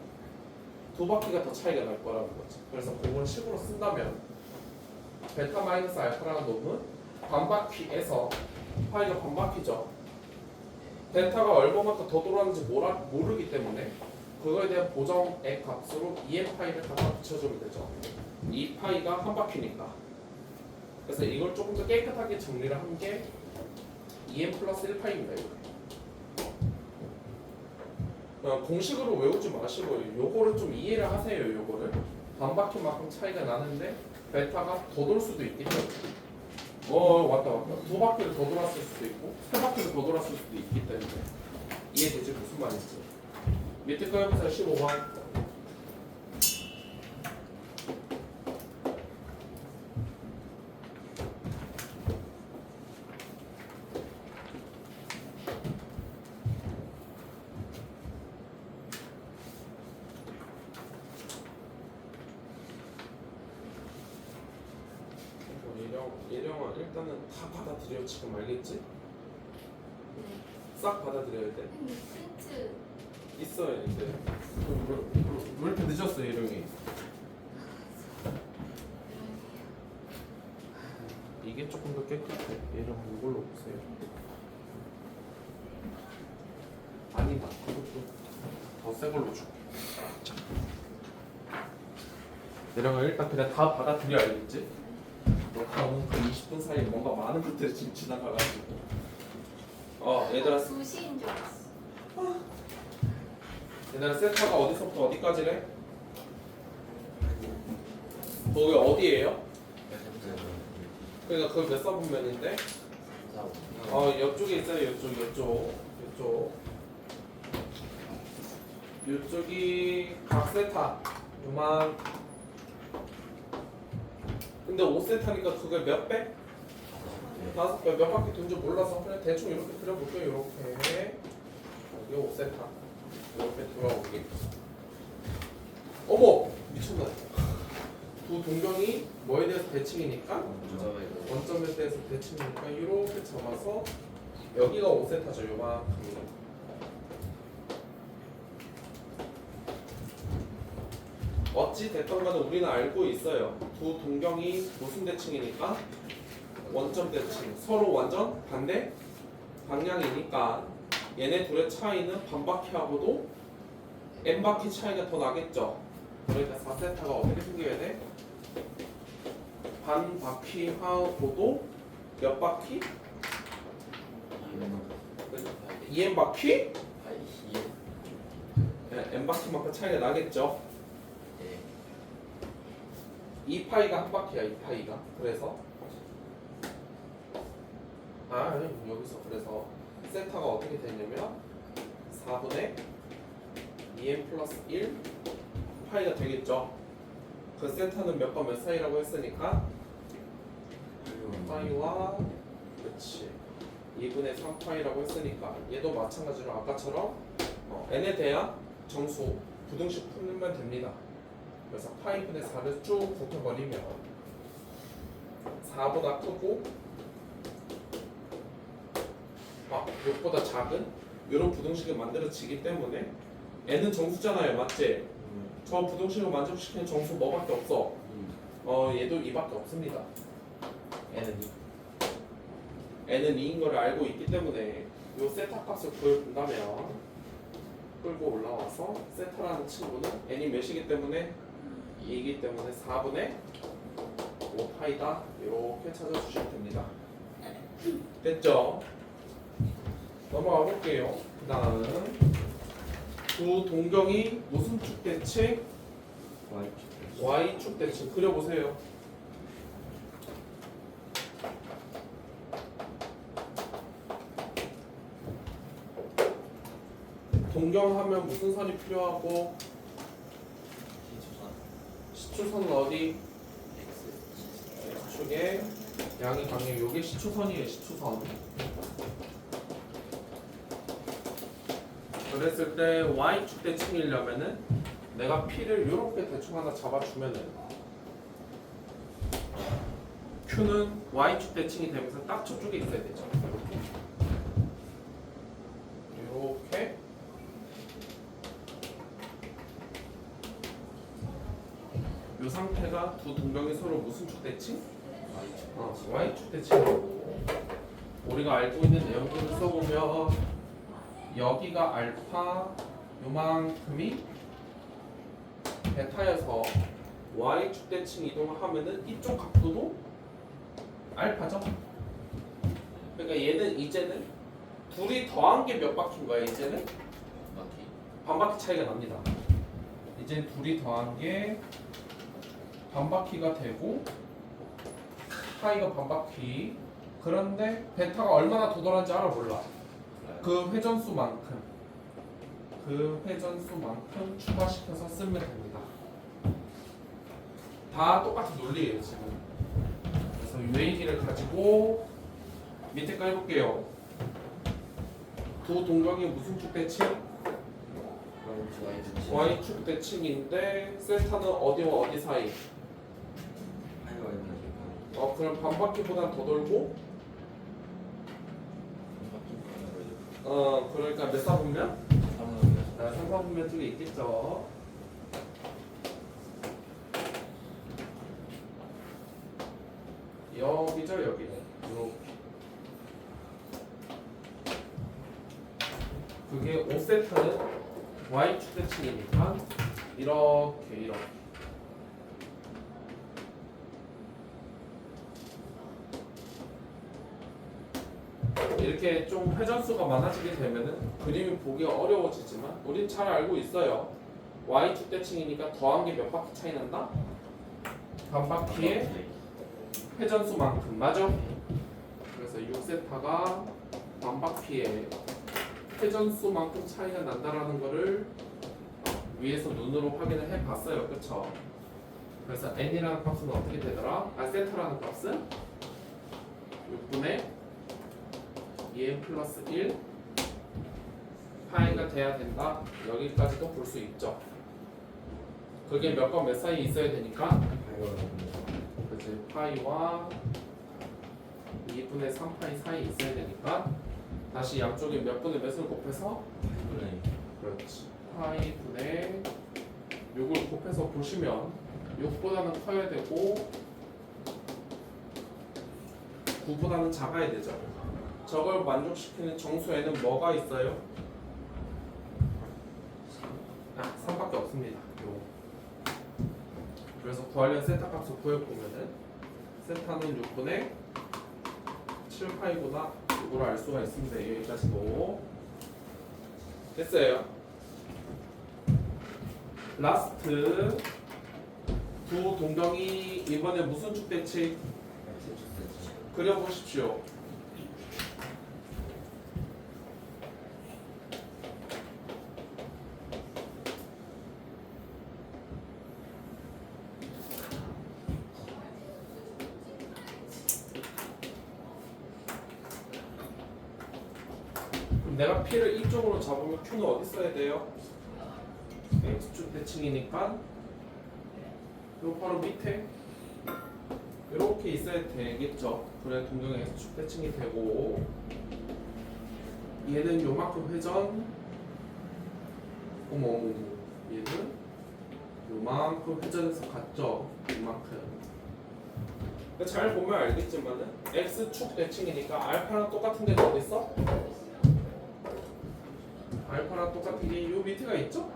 두 바퀴가 더 차이가 날 거라는 거지. 그래서 그걸 식으로 쓴다면 베타 마이너스 알파라는 놈은 반 바퀴에서 파이가 반 바퀴죠. 베타가 얼마만큼 더 돌았는지 모르기 때문에 그거에 대한 보정의 값으로 2n 파이를 갖다 붙여주면 되죠. 2파이가 한 바퀴니까. 그래서 이걸 조금 더 깨끗하게 정리를 한 게 2n 플러스 1파이입니다. 공식으로 외우지 마시고 요거를 좀 이해를 하세요. 요거를 반 바퀴만큼 차이가 나는데 베타가 더 돌 수도 있기 때문에 왔다 두 바퀴를 더 돌았을 수도 있고 세 바퀴를 더 돌았을 수도 있기 때문에 이해되지? 무슨 말인지. 밑에 거 해보세요. 15번. 예령아 일단은 다 받아들여. 지금 알겠지? 싹 받아들여야 돼. 힌트 있어야 돼. 왜 이렇게 늦었어 예령이? 이게 조금 더 깨끗해. 예령 이걸로 보세요. 아니다. 그것도 더 새 걸로 줄게. 자. 예령아 일단 그냥 다 받아들여. 알겠지? 너 다음 그 20분 사이에 뭔가 많은 것들이 지금 지나가가지고 얘들아 수시인 줄 알았어. 얘들아 세타가 어디서부터 어디까지래? 거기 어디예요? 그러니까 그게 몇 사분면인데? 옆쪽에 있어요. 이쪽이 각세타 요만. 근데 5세타니까 그게 몇 배? 5배. 몇 바퀴 돈지 몰라서 그냥 대충 이렇게 그려볼게요. 이렇게 이거 5세타 이렇게 돌아오게. 어머 미쳤나? 두 동경이 뭐에 대해서 대칭이니까 원점에 대해서 대칭이니까 이렇게 잡아서 여기가 5세타죠. 요만큼이. 어찌 됐던 간에 우리는 알고 있어요. 두 동경이 무슨 대칭이니까 원점 대칭. 서로 완전 반대 방향이니까 얘네 둘의 차이는 반바퀴하고도 n바퀴 차이가 더 나겠죠. 그러니까 4세타가 어떻게 생겨야 돼? 반바퀴하고도 몇 바퀴? 2n바퀴? n바퀴만큼 차이가 나겠죠. 2파이가 한 바퀴야. 2파이가. 그래서 아니 여기서 그래서 세타가 어떻게 되냐면 4분의 2n 플러스 1 파이가 되겠죠. 그 세타는 몇 번 몇 사이라고 했으니까 파이와 그렇지 2분의 3파이라고 했으니까 얘도 마찬가지로 아까처럼 n에 대한 정수 부등식 풀면 됩니다. 그래서 파이분의 4를 쭉 붙여버리면 4보다 크고 6보다 작은 이런 부등식이 만들어지기 때문에 n은 정수잖아요. 맞지? 저 부등식을 만족시키는 정수 뭐밖에 없어? 얘도 2밖에 없습니다. n은 2인 걸 알고 있기 때문에 이 세타 값을 구해본다면 끌고 올라와서 세타라는 친구는 n이 몇이기 때문에 2이기 때문에 4분의 5파이다 이렇게 찾아주시면 됩니다. 됐죠? 넘어가 볼게요. 그 다음 두 동경이 무슨 축 대칭? Y축 대칭 그려보세요. 동경하면 무슨 선이 필요하고 시초선은 어디? X축에 양이 강해. 요게 시초선이에요. 시초선. 그랬을 때 Y축 대칭이려면은 내가 P를 이렇게 대충 하나 잡아주면은 Q는 Y축 대칭이 되면서 딱 저쪽에 있어야 되죠. 이렇게 이 상태가 두 동경이 서로 무슨 축 대칭? Y축 대칭이고 우리가 알고 있는 내용들을 써보면 여기가 알파 요만큼이 베타여서 Y축 대칭 이동을 하면은 이쪽 각도도 알파죠. 그러니까 얘는 이제는 둘이 더한 게 몇 바퀴인 거야? 이제는 반바퀴 차이가 납니다. 이제 둘이 더한 게 반바퀴가 되고 파이가 반바퀴. 그런데 베타가 얼마나 더 돌았는지 알아 몰라. 그 회전수만큼 추가시켜서 쓰면 됩니다. 다 똑같은 논리예요 지금. 그래서 이 얘기를 가지고 밑에 거 해볼게요. 두 동경이 무슨 축 대칭? Y축 대칭인데 세타는 어디와 어디 사이? 그럼 반바퀴보다 더 돌고 그러니까 몇 사분면? 3사분면 쪽에 있겠죠. 여기죠 여기는 이렇게. 그게 5세타는 Y축 대칭이니까 이렇게 이렇게 좀 회전수가 많아지게 되면은 그림이 보기가 어려워지지만 우린 잘 알고 있어요. Y축 대칭이니까 더한 게 몇 바퀴 차이 난다? 반바퀴의 회전수만큼. 맞아? 그래서 6세타가 반바퀴의 회전수만큼 차이가 난다라는 거를 위에서 눈으로 확인을 해봤어요. 그쵸? 그래서 n이라는 값은 어떻게 되더라? 세타라는 값은 6분의 2n 플러스 1 파이가 돼야 된다. 여기까지도 볼 수 있죠. 그게 몇 과 몇 사이에 있어야 되니까 그치 파이와 2분의 3파이 사이에 있어야 되니까 다시 양쪽에 몇 분의 몇을 곱해서 그렇지 파이 분의 6을 곱해서 보시면 6보다는 커야 되고 9보다는 작아야 되죠. 저걸 만족시키는 정수에는 뭐가 있어요? 3밖에 없습니다. 요거. 그래서 구하려는 세타 값을 구해보면은 세타는 6분의 7파이보다 6으로 알 수가 있습니다. 여기까지도 됐어요. 라스트 두 동경이 이번에 무슨 축대치 그려보십시오. 그럼 내가 P를 이쪽으로 잡으면 Q는 어디 써야 돼요? X축 대칭이니까 요 바로 밑에 이렇게 있어야 되겠죠. 그래 동경의 X축 대칭이 되고 얘는 요만큼 회전 어머 얘는 요만큼 회전해서 갔죠. 요만큼 잘 보면 알겠지만은 X축 대칭이니까 알파랑 똑같은 데가 어디 있어? 알파랑 똑같은 게 요 밑에가 있죠?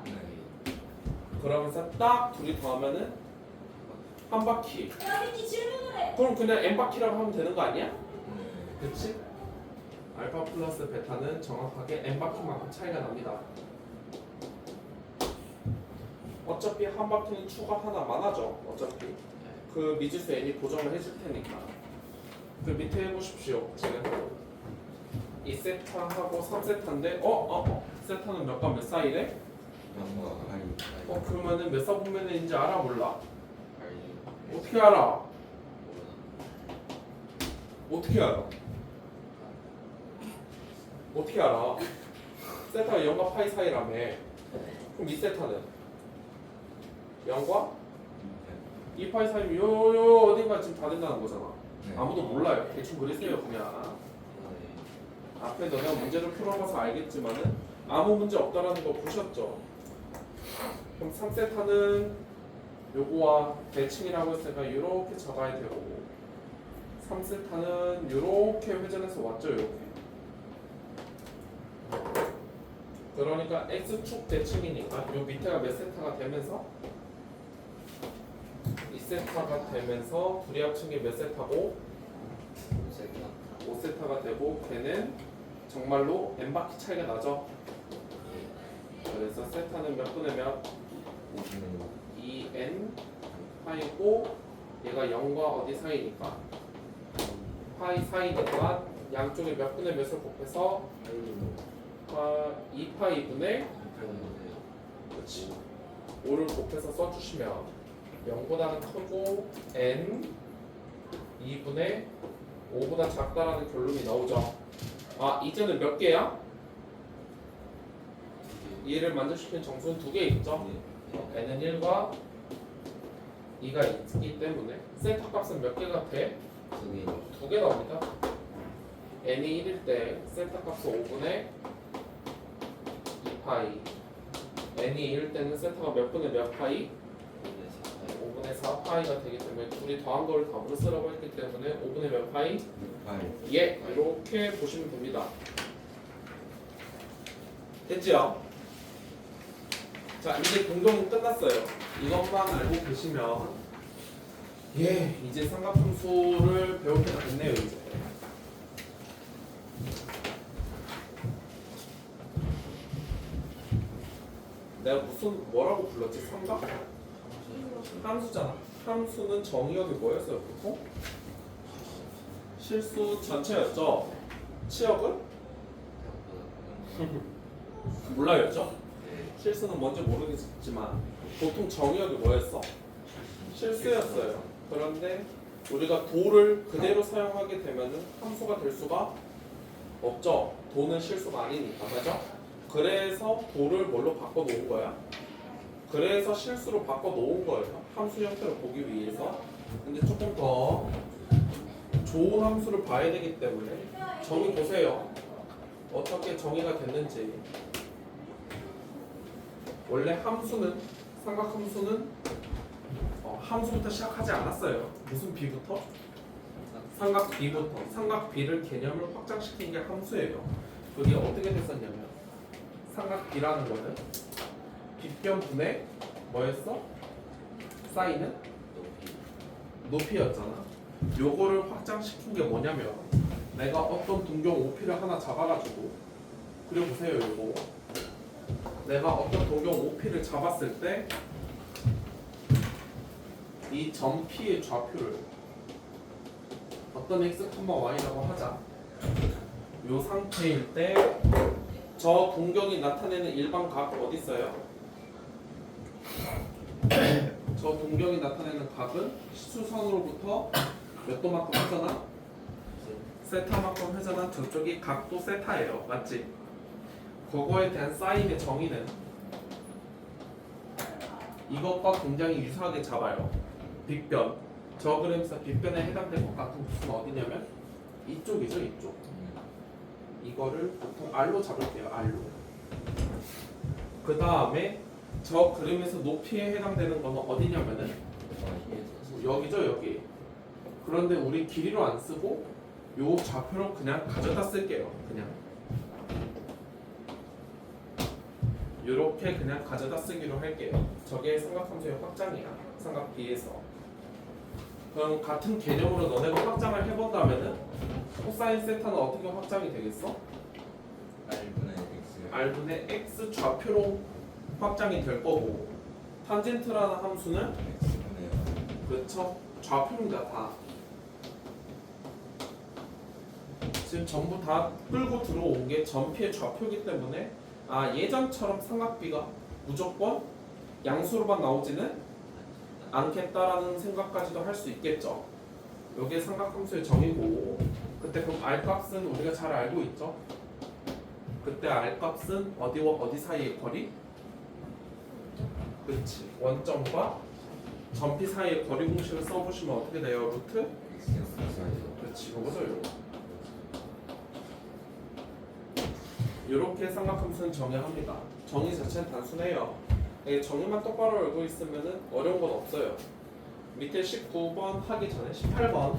그러면서 딱 둘이 더하면은 한 바퀴. 그럼 그냥 n 바퀴라고 하면 되는 거 아니야? 그렇지? 알파 플러스 베타는 정확하게 n 바퀴만큼 차이가 납니다. 어차피 한 바퀴는 추가 하나 많아져. 어차피 그 미지수 n이 고정을 해줄 테니까. 그 밑에 해보십시오. 지금 2세타하고 3세타인데 세타는 몇과 몇 사이래? 그러면은 몇 사분면인지 알아 몰라? 어떻게 알아? 어떻게 알아? 어떻게 알아? 세타가 0과 파이 사이라며. 그럼 이 세타는 0과 2파이 사이면 요 어딘가 지금 다 된다는 거잖아. 아무도 몰라요. 대충 그리세요 그냥. 앞에 너네가 문제를 풀어봐서 알겠지만은 아무 문제 없다라는 거 보셨죠? 그럼 3세타는 요거와 대칭이라고 했으니까 이렇게 잡아야 되고 3세타는 이렇게 회전해서 왔죠. 이렇게. 그러니까 X축 대칭이니까 요 밑에가 몇 세타가 되면서 2세타가 되면서 둘이 합친 게 몇 세타고 5세타가 되고 걔는 정말로 n바퀴 차이가 나죠. 그래서 세타는 몇 분의 몇? 2n 파이고 얘가 0과 어디 사이니까 파이 사이니까 양쪽에 몇 분의 몇을 곱해서 2파이분의 그렇지 5를 곱해서 써주시면 0보다는 크고 n 2분의 5보다 작다라는 결론이 나오죠. 이제는 몇 개야? 얘를 만족시키는 정수는 두 개 있죠. n은 1과 2가 있기 때문에 세타 값은 몇 개가 돼? 두 개 나옵니다. n이 1일 때 세타 값은 5분의 2파이 n이 2일 때는 세타가 몇 분의 몇 파이? 5분의 4파이가 되기 때문에 둘이 더한 거를 답으로 쓰라고 했기 때문에 5분의 몇 파이? 예, 이렇게 보시면 됩니다. 됐지요? 자, 이제 공동은 끝났어요. 이것만 알고 계시면 이제 삼각함수를 배울 때가 됐네요. 이제 내가 뭐라고 불렀지? 삼각? 함수잖아. 함수는 정의역이 뭐였어요? 보통? 실수 전체였죠? 치역은? 몰라였죠? 실수는 뭔지 모르겠지만 보통 정의역이 뭐였어? 실수였어요. 그런데 우리가 도를 그대로 사용하게 되면 함수가 될 수가 없죠. 도는 실수가 아니니까. 맞죠? 그래서 도를 뭘로 바꿔 놓은 거야? 그래서 실수로 바꿔 놓은 거예요. 함수 형태를 보기 위해서. 근데 조금 더 좋은 함수를 봐야 되기 때문에 정의 보세요. 어떻게 정의가 됐는지. 원래 함수는 삼각함수는 함수부터 시작하지 않았어요. 무슨 B부터? 삼각 B부터. 삼각 B를 개념을 확장시킨 게 함수예요. 그게 어떻게 됐었냐면 삼각 B라는 거는 빗변분의 뭐였어? 사인은 높이였잖아. 요거를 확장시킨 게 뭐냐면 내가 어떤 동경 OP를 하나 잡아가지고 그려보세요. 요거 내가 어떤 동경 OP를 잡았을 때 이 점 P의 좌표를 어떤 x, y라고 하자. 요 상태일 때 저 동경이 나타내는 일반 각 어디 있어요? 저 동경이 나타내는 각은 수선으로부터 몇 도만큼 회전한? 세타만큼 회전한 저쪽이 각도 세타예요. 맞지? 그거에 대한 사인의 정의는 이것과 굉장히 유사하게 잡아요. 빗변. 저 그림에서 빗변에 해당될 것 같은 부수는 어디냐면 이쪽이죠. 이쪽. 이거를 보통 R로 잡을게요. R로. 그 다음에 저 그림에서 높이에 해당되는 거는 어디냐면은 여기죠. 여기. 그런데 우리 길이로 안 쓰고 요 좌표로 그냥 가져다 쓸게요. 그냥 요렇게 그냥 가져다 쓰기로 할게요. 저게 삼각함수의 확장이야. 삼각 B에서. 그럼 같은 개념으로 너네가 확장을 해본다면은 코사인 세타는 어떻게 확장이 되겠어? R분의 X. R분의 X 좌표로 확장이 될 거고 탄젠트라는 함수는 X분의 Y. 그쵸? 좌표입니다. 다. 지금 전부 다 끌고 들어온 게 전피의 좌표이기 때문에 예전처럼 삼각비가 무조건 양수로만 나오지는 않겠다라는 생각까지도 할 수 있겠죠. 이게 삼각함수의 정의고 그때 그럼 R값은 우리가 잘 알고 있죠. 그때 R값은 어디와 어디 사이의 거리? 그렇지. 원점과 점피 사이의 거리 공식을 써보시면 어떻게 돼요? 루트? X였어. 그렇지. 이거죠. 이렇게 삼각함수는 정의합니다. 정의 자체는 단순해요. 정의만 똑바로 알고 있으면 어려운 건 없어요. 밑에 19번 하기 전에 18번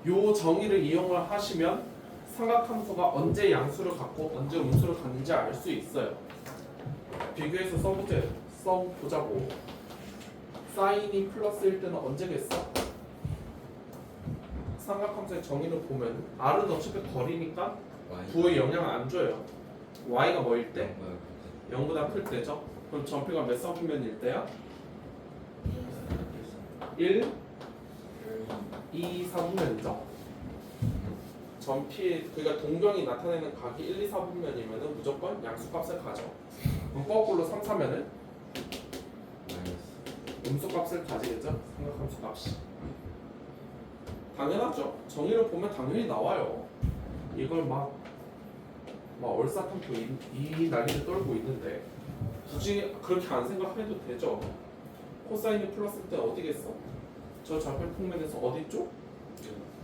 요 정의를 이용을 하시면 삼각함수가 언제 양수를 갖고 언제 음수를 갖는지 알 수 있어요. 비교해서 써보자고. 사인이 플러스일 때는 언제겠어? 삼각함수의 정의를 보면 R은 어차피 거리니까 부호에 영향을 안 줘요. Y가 뭐일 때? 0보다 클 때죠. 그럼 점표가 몇 사분면일 때야? 1, 2, 4분면이죠. 점피 그러니까 동경이 나타내는 각이 1, 2, 4분면이면은 무조건 양수값을 가져. 그럼 거꾸로 3, 4면은 음수값을 가지겠죠. 삼각함수 값이. 당연하죠. 정의를 보면 당연히 나와요. 이걸 막 얼싸탐토 이 난리를 떨고 있는데 굳이 그렇게 안 생각해도 되죠. 코사인이 플러스일 때 어디겠어? 저 좌표 평면에서 어디 쪽?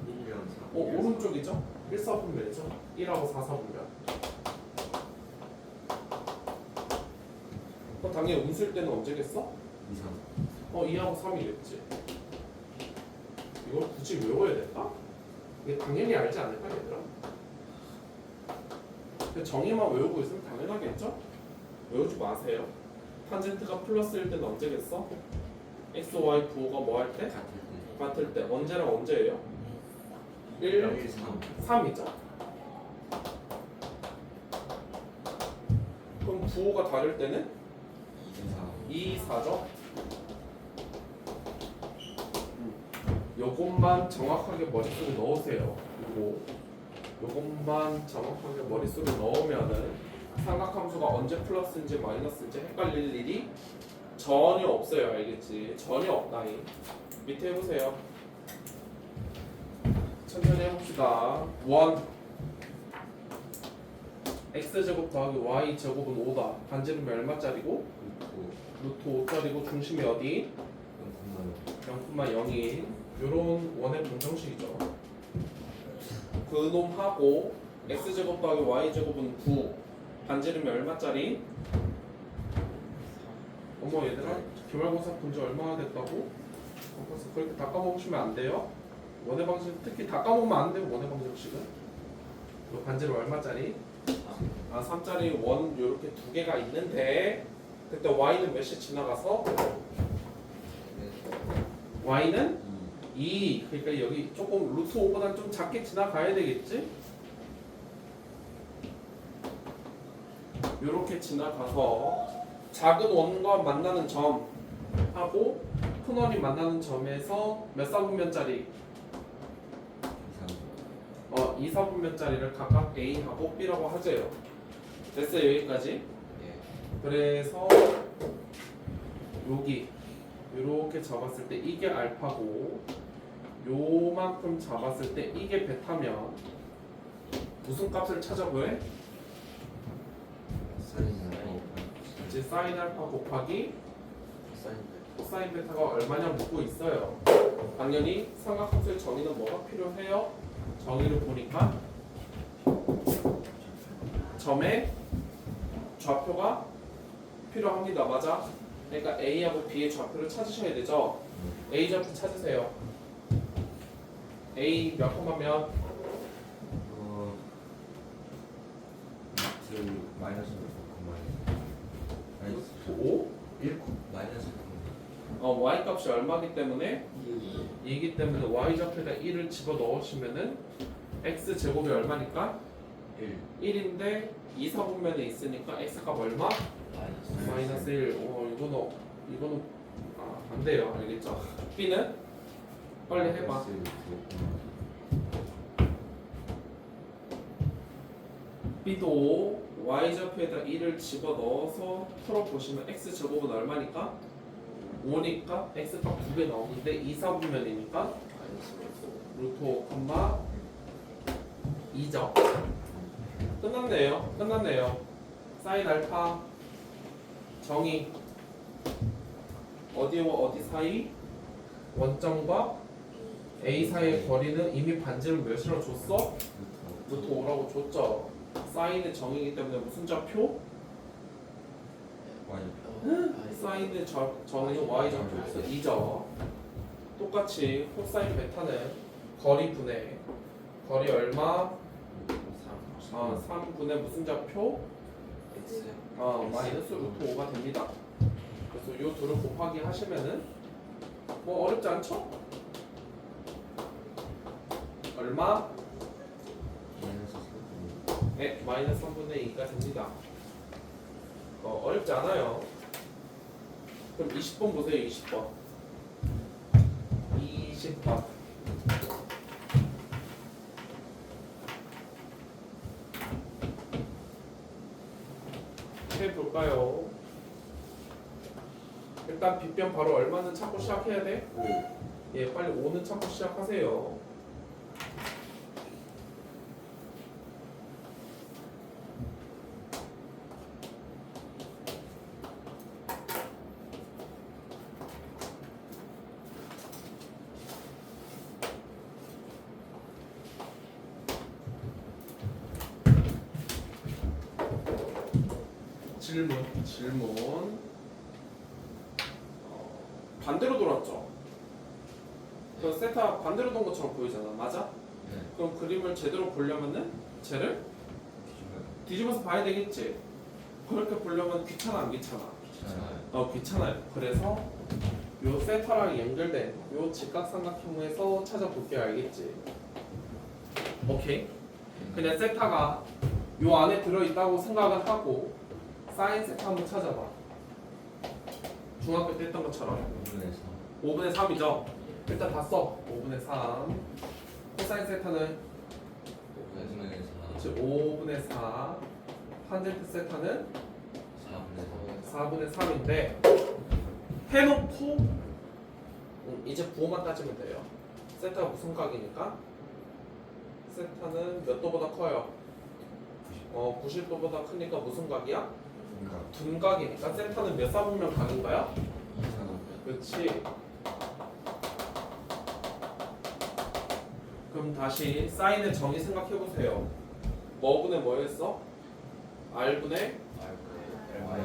1년 4. 오른쪽이죠? 1, 4분면이죠? 1하고 4, 4분면. 그럼 당연히 음수일 때는 언제겠어? 2, 3. 2하고 3이겠지. 이걸 굳이 외워야 될까? 이게 당연히 알지 않을까 얘들아? 정의만 외우고 있으면 당연하겠죠? 외우지 마세요. 탄젠트가 플러스일 때는 언제겠어? x, y 부호가 뭐 할 때? 같을 때. 언제랑 언제예요? 1, 3이죠. 그럼 부호가 다를 때는? 2, 4죠. 요것만 정확하게 머릿속에 넣으세요. 요것만 정확하게 머릿속에 넣으면은 삼각함수가 언제 플러스인지 마이너스인지 헷갈릴 일이 전혀 없어요. 알겠지? 전혀 없다니. 밑에 해보세요. 천천히 해봅시다. 1 x제곱 더하기 y제곱은 5다. 반지름이 얼마짜리고? 루트 5짜리고 중심이 어디? 0,0인 요런 원의 방정식이죠. 그놈하고 x제곱 더하기 y제곱은 9 반지름이 얼마짜리? 어머 얘들아 기말고사 본지 얼마나 됐다고? 그래서 그렇게 다 까먹으시면 안 돼요. 원의 방정식 특히 다 까먹으면 안 돼요. 원의 방정식은 요 반지름 얼마짜리? 3짜리 원 요렇게 두 개가 있는데 그때 y는 몇이 지나가서? y는 2. 그러니까 여기 조금 루트 5보다는 좀 작게 지나가야 되겠지? 요렇게 지나가서 작은 원과 만나는 점하고 큰 원이 만나는 점에서 몇 사분면짜리? 2사분면짜리를 각각 A하고 B라고 하재요. 됐어요 여기까지? 그래서 여기 이렇게 잡았을 때 이게 알파고 요만큼 잡았을 때 이게 베타면 무슨 값을 찾아보래? 이제 사인 알파 곱하기 코사인 베타가 얼마냐 묻고 있어요. 당연히 삼각함수의 정의는 뭐가 필요해요? 정의를 보니까 점의 좌표가 필요합니다. 맞아? 그러니까 A하고 B의 좌표를 찾으셔야 되죠. A 좌표 찾으세요. A 몇 콤마면? 마이너스 5? 1 마이너스 Y 값이 얼마기 때문에? 2이기 때문에 Y 좌표에다 1을 집어 넣으시면은 X 제곱이 얼마니까? 1인데 2사분면에 있으니까 X 값 얼마? 마이너스 1. 이거는 안 돼요. 알겠죠? B는? 빨리 해봐. B도 Y좌표에다 1을 집어넣어서 풀어보시면 X제곱은 얼마니까? 5니까 X값 2배 나오는데 2사분면이니까 루트 5, 2죠. 끝났네요. 사인 알파 정의 어디와 어디 사이? 원점과 A 사이의 거리는 이미 반지름 몇이라고 줬어? 루트 5라고 줬죠. 사인의 정의이기 때문에 무슨 좌표? 사인의 정의는 y좌표에서 2죠. 똑같이 코사인 베타는 거리 분의 거리 얼마? 3분의 무슨 좌표? 마이너스 루트 5가 됩니다. 그래서 요 둘을 곱하기 하시면은 뭐 어렵지 않죠? 얼마? 네, 마이너스 3분의 2가 됩니다. 어렵지 않아요. 그럼 20번 보세요. 20번. 20번. 해볼까요? 일단 빗변 바로 얼마는 찾고 시작해야 돼? 5. 예, 빨리 5는 찾고 시작하세요. 질문. 반대로 돌았죠? 그 세타 반대로 돈 것처럼 보이잖아. 맞아? 그럼 그림을 제대로 보려면은 쟤를 뒤집어서 봐야 되겠지? 그렇게 보려면 귀찮아 안 귀찮아? 귀찮아요. 그래서 요 세타랑 연결된 요 직각삼각형에서 찾아볼게요. 알겠지? 오케이? 그냥 세타가 요 안에 들어있다고 생각을 하고 사인 세타 한번 찾아봐. 중학교 때 했던 것처럼 5분의 3이죠? 일단 다 써. 5분의 3 코사인 세타는 5분의 4 탄젠트 세타는 4분의 3인데 해놓고 이제 부호만 따지면 돼요. 세타가 무슨 각이니까? 세타는 몇 도보다 커요? 90도보다 크니까 무슨 각이야? 그러니까 둔각이니까 세타는 몇 사분면 각인가요? 이상한 그렇지. 그럼 다시 사인의 정의 생각해 보세요. 뭐분의 뭐였어? r분의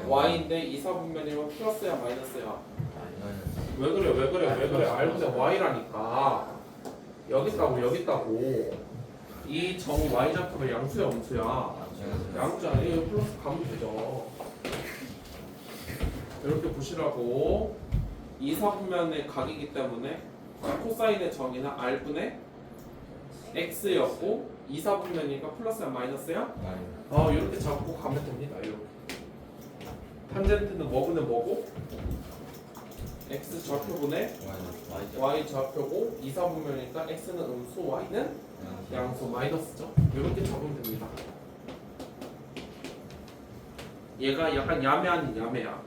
y인데 2사분면이면 플러스야 마이너스야? 마이너스. 왜 그래 r분의 y라니까. 여기 있다고. 이 정 y 좌표가 양수야 음수야? 양수야. 이거 플러스 가면 되죠. 이렇게 보시라고. 2사분면의 각이기 때문에 코사인의 정의는 r분의 x였고 2사분면이니까 플러스야 마이너스야? 마이너스. 이렇게 잡고 가면 됩니다. 이렇게. 탄젠트는 뭐분의 뭐고? x 좌표분의 마이너스. y 좌표고 2사분면이니까 x는 음수 y는 양수 마이너스죠. 이렇게 잡으면 됩니다. 얘가 약간 야매 아닌 야매야.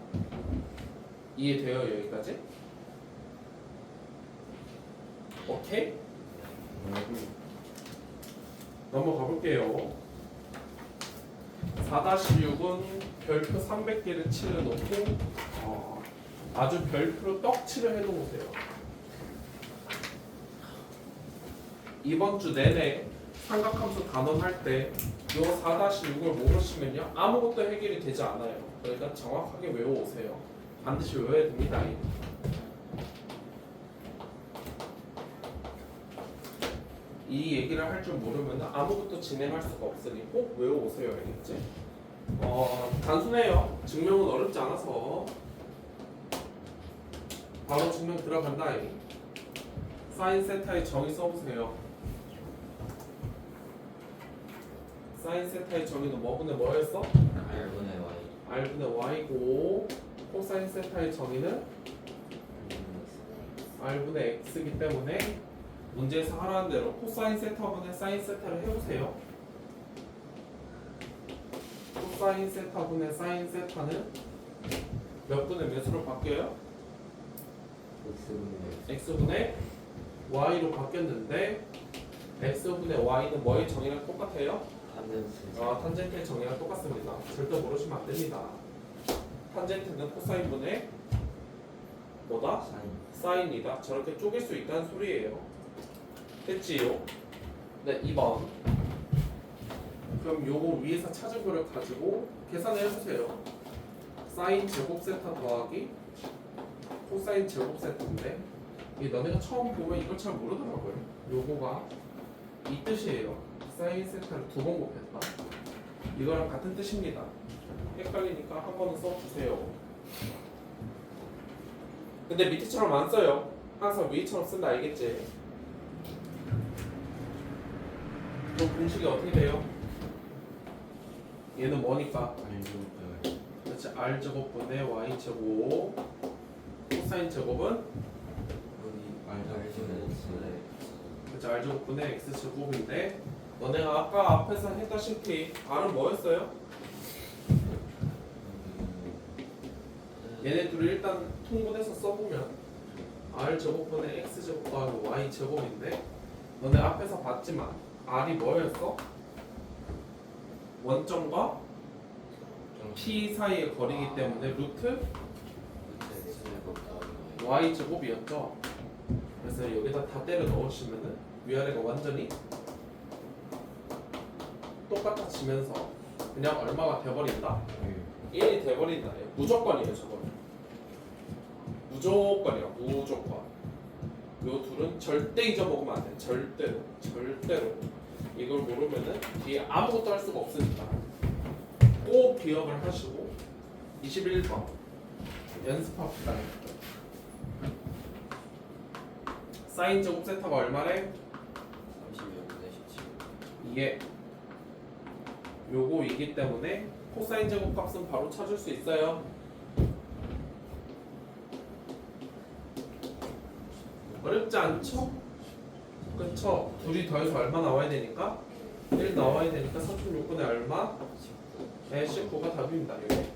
이해돼요 여기까지? 오케이? 넘어가 볼게요. 4-6은 별표 300개를 칠해놓고 아주 별표로 떡칠을 해놓으세요. 이번 주 내내 삼각함수 단원할 때 요 4-6을 모르시면요 아무것도 해결이 되지 않아요. 그러니까 정확하게 외워오세요. 반드시 외워야 됩니다. 이 얘기를 할 줄 모르면 아무것도 진행할 수가 없으니 꼭 외워오세요. 알겠지? 단순해요. 증명은 어렵지 않아서 바로 증명 들어간다. 사인 세타의 정의 써보세요. 사인 세타의 정의는 뭐분의 뭐였어? r분의 y. r분의 y고 코사인 세타의 정의는 r분의 x이기 때문에 문제에서 하라는 대로 코사인 세타분의 사인 세타를 해보세요. 코사인 세타분의 사인 세타는 몇 분의 몇으로 바뀌어요? x분의 y로 바뀌었는데 x분의 y는 뭐의 정의랑 똑같아요? 탄젠트의 정의랑 똑같습니다. 절대 모르시면 안 됩니다. 탄젠트는 코사인분의 뭐다? 사인이다. 저렇게 쪼갤 수 있다는 소리예요. 됐지요? 네, 2번. 그럼 요거 위에서 찾은 거를 가지고 계산을 해주세요. 사인 제곱 세타 더하기 코사인 제곱 세타인데 이 너네가 처음 보면 이걸 잘 모르더라고요. 요거가 이 뜻이에요. 사인 세타를 두 번 곱했다. 이거랑 같은 뜻입니다. 헷갈리니까 한 번은 써주세요. 근데 밑에처럼 안 써요. 항상 위에처럼 쓴다. 알겠지? 그럼 공식이 어떻게 돼요? 얘는 뭐니까? 그렇지. r제곱분의 y제곱 코사인 제곱은? 그렇지. r제곱분의 x제곱인데 너네가 아까 앞에서 했다시피 r은 뭐였어요? 얘네 둘을 일단 통분해서 써보면 r제곱분의 x제곱 더하기 y제곱인데 너네 앞에서 봤지만 r이 뭐였어? 원점과 p 사이의 거리이기 때문에 루트 y제곱이었죠. 그래서 여기다 다 때려 넣으시면은 위아래가 완전히 똑같아지면서 그냥 얼마가 돼버린다? 1이 돼버린다. 무조건이에요. 저거는 무조건이야. 무조건. 요 둘은 절대 잊어먹으면 안 돼. 절대로. 이걸 모르면은 뒤에 아무것도 할 수가 없으니까 꼭 기억을 하시고 21번 연습합시다. 사인 제곱 세타가 얼마래? 2에 요거 이기 때문에 코사인 제곱 값은 바로 찾을 수 있어요. 어렵지 않죠? 그쵸? 둘이 더해서 얼마 나와야 되니까? 1 나와야 되니까 36분의 얼마? 네, 19가 답입니다. 여기.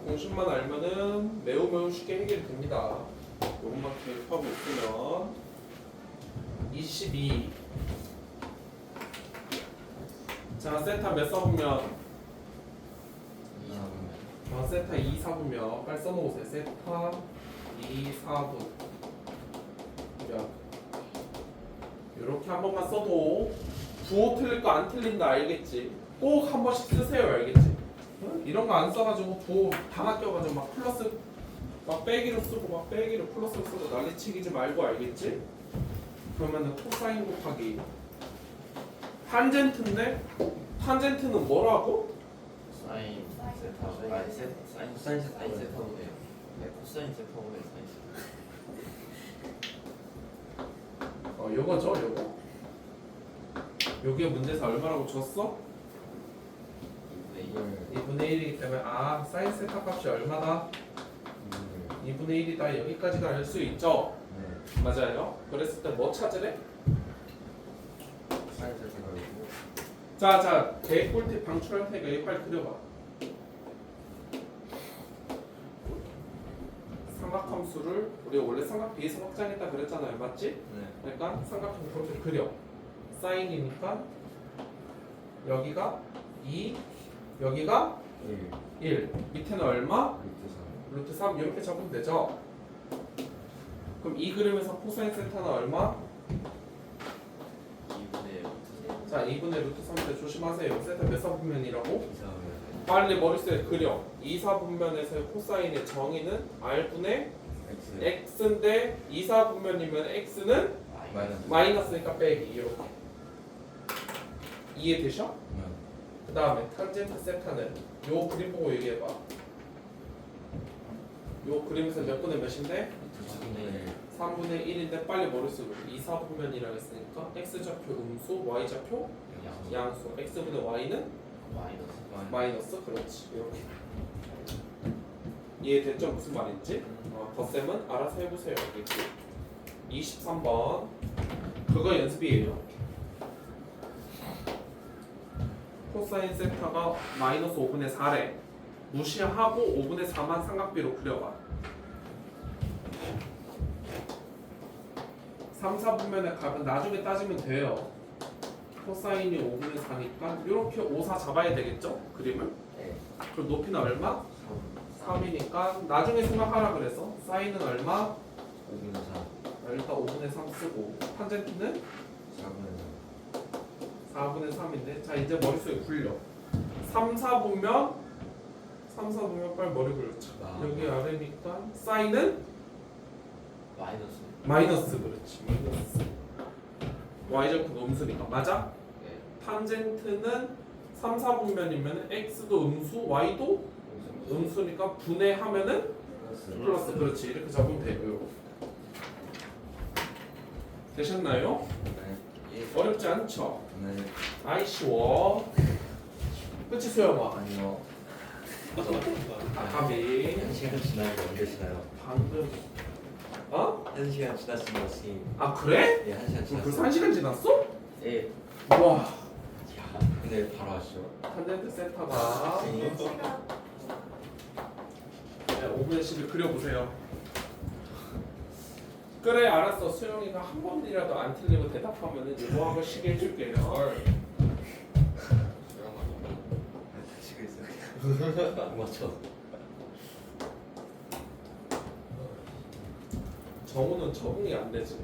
공식만 알면은 매우 쉽게 해결이 됩니다. 요것만 기억하고 있으면 22 자 세타 몇 써보면 2, 4분면 세타 2, 4분면 빨리 써먹으세요. 세타 2, 4분. 자, 이렇게 한 번만 써도 부호 틀릴 거 안 틀린다 알겠지? 꼭 한 번씩 쓰세요 알겠지? 응? 이런 거 안 써가지고 부호 다 낚여가지고 막 플러스 막 빼기로 쓰고 막 빼기로 플러스로 쓰고 난리치기지 말고 알겠지? 그러면은 코사인 곱하기 탄젠트인데 탄젠트는 뭐라고? 사인 세타 아니 사인 세타보네. 네 코사인 세타보네 사인 세타. 요거죠 요거. 요게 문제에서 얼마라고 줬어? 2분의 1이기 때문에 사인 세타 값이 얼마다? 2분의 1이다 여기까지가 알 수 있죠? 네 맞아요. 그랬을 때 뭐 찾으래? 사인 세타가 있고 자, 대꿀팁 방출할 테니까 이거 빨리 그려봐. 삼각함수를 우리가 원래 삼각 비에서 확장했다 그랬잖아요, 맞지? 네 그러니까 삼각형 그렇게 그려. 사인이니까 여기가 2, 여기가 1 1. 밑에는 얼마? 루트 3 루트 3 이렇게 적으면 되죠. 그럼 이 그림에서 코사인 세타는 얼마? 2분의 루트 자, 2분의 루트 3인데 조심하세요. 세타 몇 사분면이라고? 3 이상하면 빨리 머릿속에 그려. 2사분면에서의 코사인의 정의는 R분의 X X인데 2사분면이면 X는 마이너스 마이너스니까 빼기 이렇게. 이해되셔? 그 다음에 탄젠트 세타는 요 그림 보고 얘기해봐. 요 그림에서 몇 분의 몇인데? 3분의 1인데 빨리 머릿속으로 2사분면이라고 했으니까 X좌표 음수, Y좌표 양수. X분의 Y는 마이너스. 그렇지. 이렇게. 이해됐죠? 무슨 말인지? 덧셈은 알아서 해보세요. 알겠지? 23번 그거 연습이에요. 코사인 세타가 마이너스 5분의 4래. 무시하고 5분의 4만 삼각비로 그려봐. 3, 4분면에 가면 나중에 따지면 돼요. 코사인이 5분의 4니까 이렇게 5, 4 잡아야 되겠죠? 그림을? 네 그럼 높이는 얼마? 3이니까 나중에 생각하라 그래서 사인은 얼마? 5분의 3 일단 5분의 3 쓰고 탄젠트는 4분의 4분의 3인데 자 이제 머릿속에 굴려 3, 4분면 빨리 머리 굴려 여기 아래니까 사인은? 마이너스 마이너스 그렇지 마이너스 y좌표가 음수니까 맞아? 네 탄젠트는 3, 4분면이면 x도 음수 y도 음수니까 분해하면은 플러스 그렇지 이렇게 잡으면 되고요. 되셨나요? 네 어렵지 않죠? 네 아이 쉬워. 끝이 수영아. 아니요 아까비 1시간 지나고 언제 지나요? 방금 1시간 지났습니다 선생님. 그래? 예 1시간 그럼 벌써 지났어요 1시간 지났어? 예 와 야, 근데 바로 하시죠 탄젠트 세타가 선생님 제가 5분의 10을 그려보세요. 그래 알았어. 수영이가 한 번이라도 안 틀리고 대답하면은 이거 한번 쉬게 해줄게요. 다치고 있어요 못 맞춰 정우는 적응이 안 되지.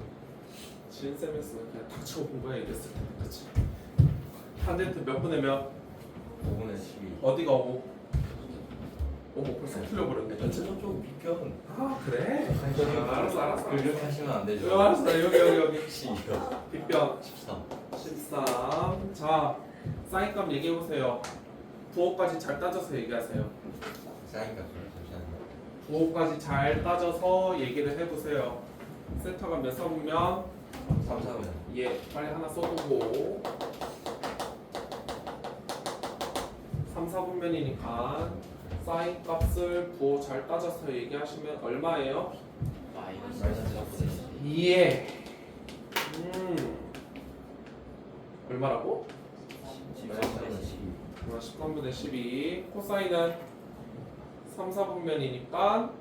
진쌤했으면 그냥 닥치고 공부해야겠을 텐데, 그렇지? 탄젠트 몇 분의 몇? 5분의 12 어디가 5? 벌써 틀려버렸네. 좀 비견 그래? 알았어. 그렇게 하시면 안 되죠 알았어. 여기. 혹시 이거 빗변 13 13. 자, 사인값 얘기해보세요. 부호까지 잘 따져서 얘기하세요. 사인값을 잠시만요 부호까지 잘 따져서 얘기를 해보세요. 세타가 몇 사분면? 3, 4면 예, 빨리 하나 써두고 3, 4분면이니까 사인 값을 부호 잘 따져서 얘기하시면 얼마예요? 마이너스 4분의 12 예. 얼마라고? 13분의 12 13분의 12. 코사인은 3, 4분면이니까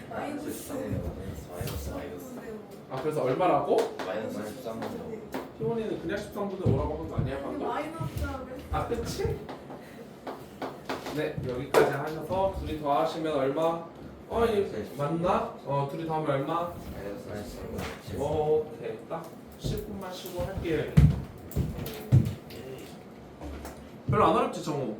마이너스 13분의 마이너스 근데요. 아 그래서 얼마라고? 마이너스 13분의 희원이는 그냥 13분의 5라고 한 거 아니야 여기 방금? 마이너스하면 아 그치? 네 여기까지 하셔서 둘이 더하시면 얼마? 맞나? 둘이 더하면 얼마? 오케이 딱 10분만 쉬고 할게요. 별로 안 어렵지 정우?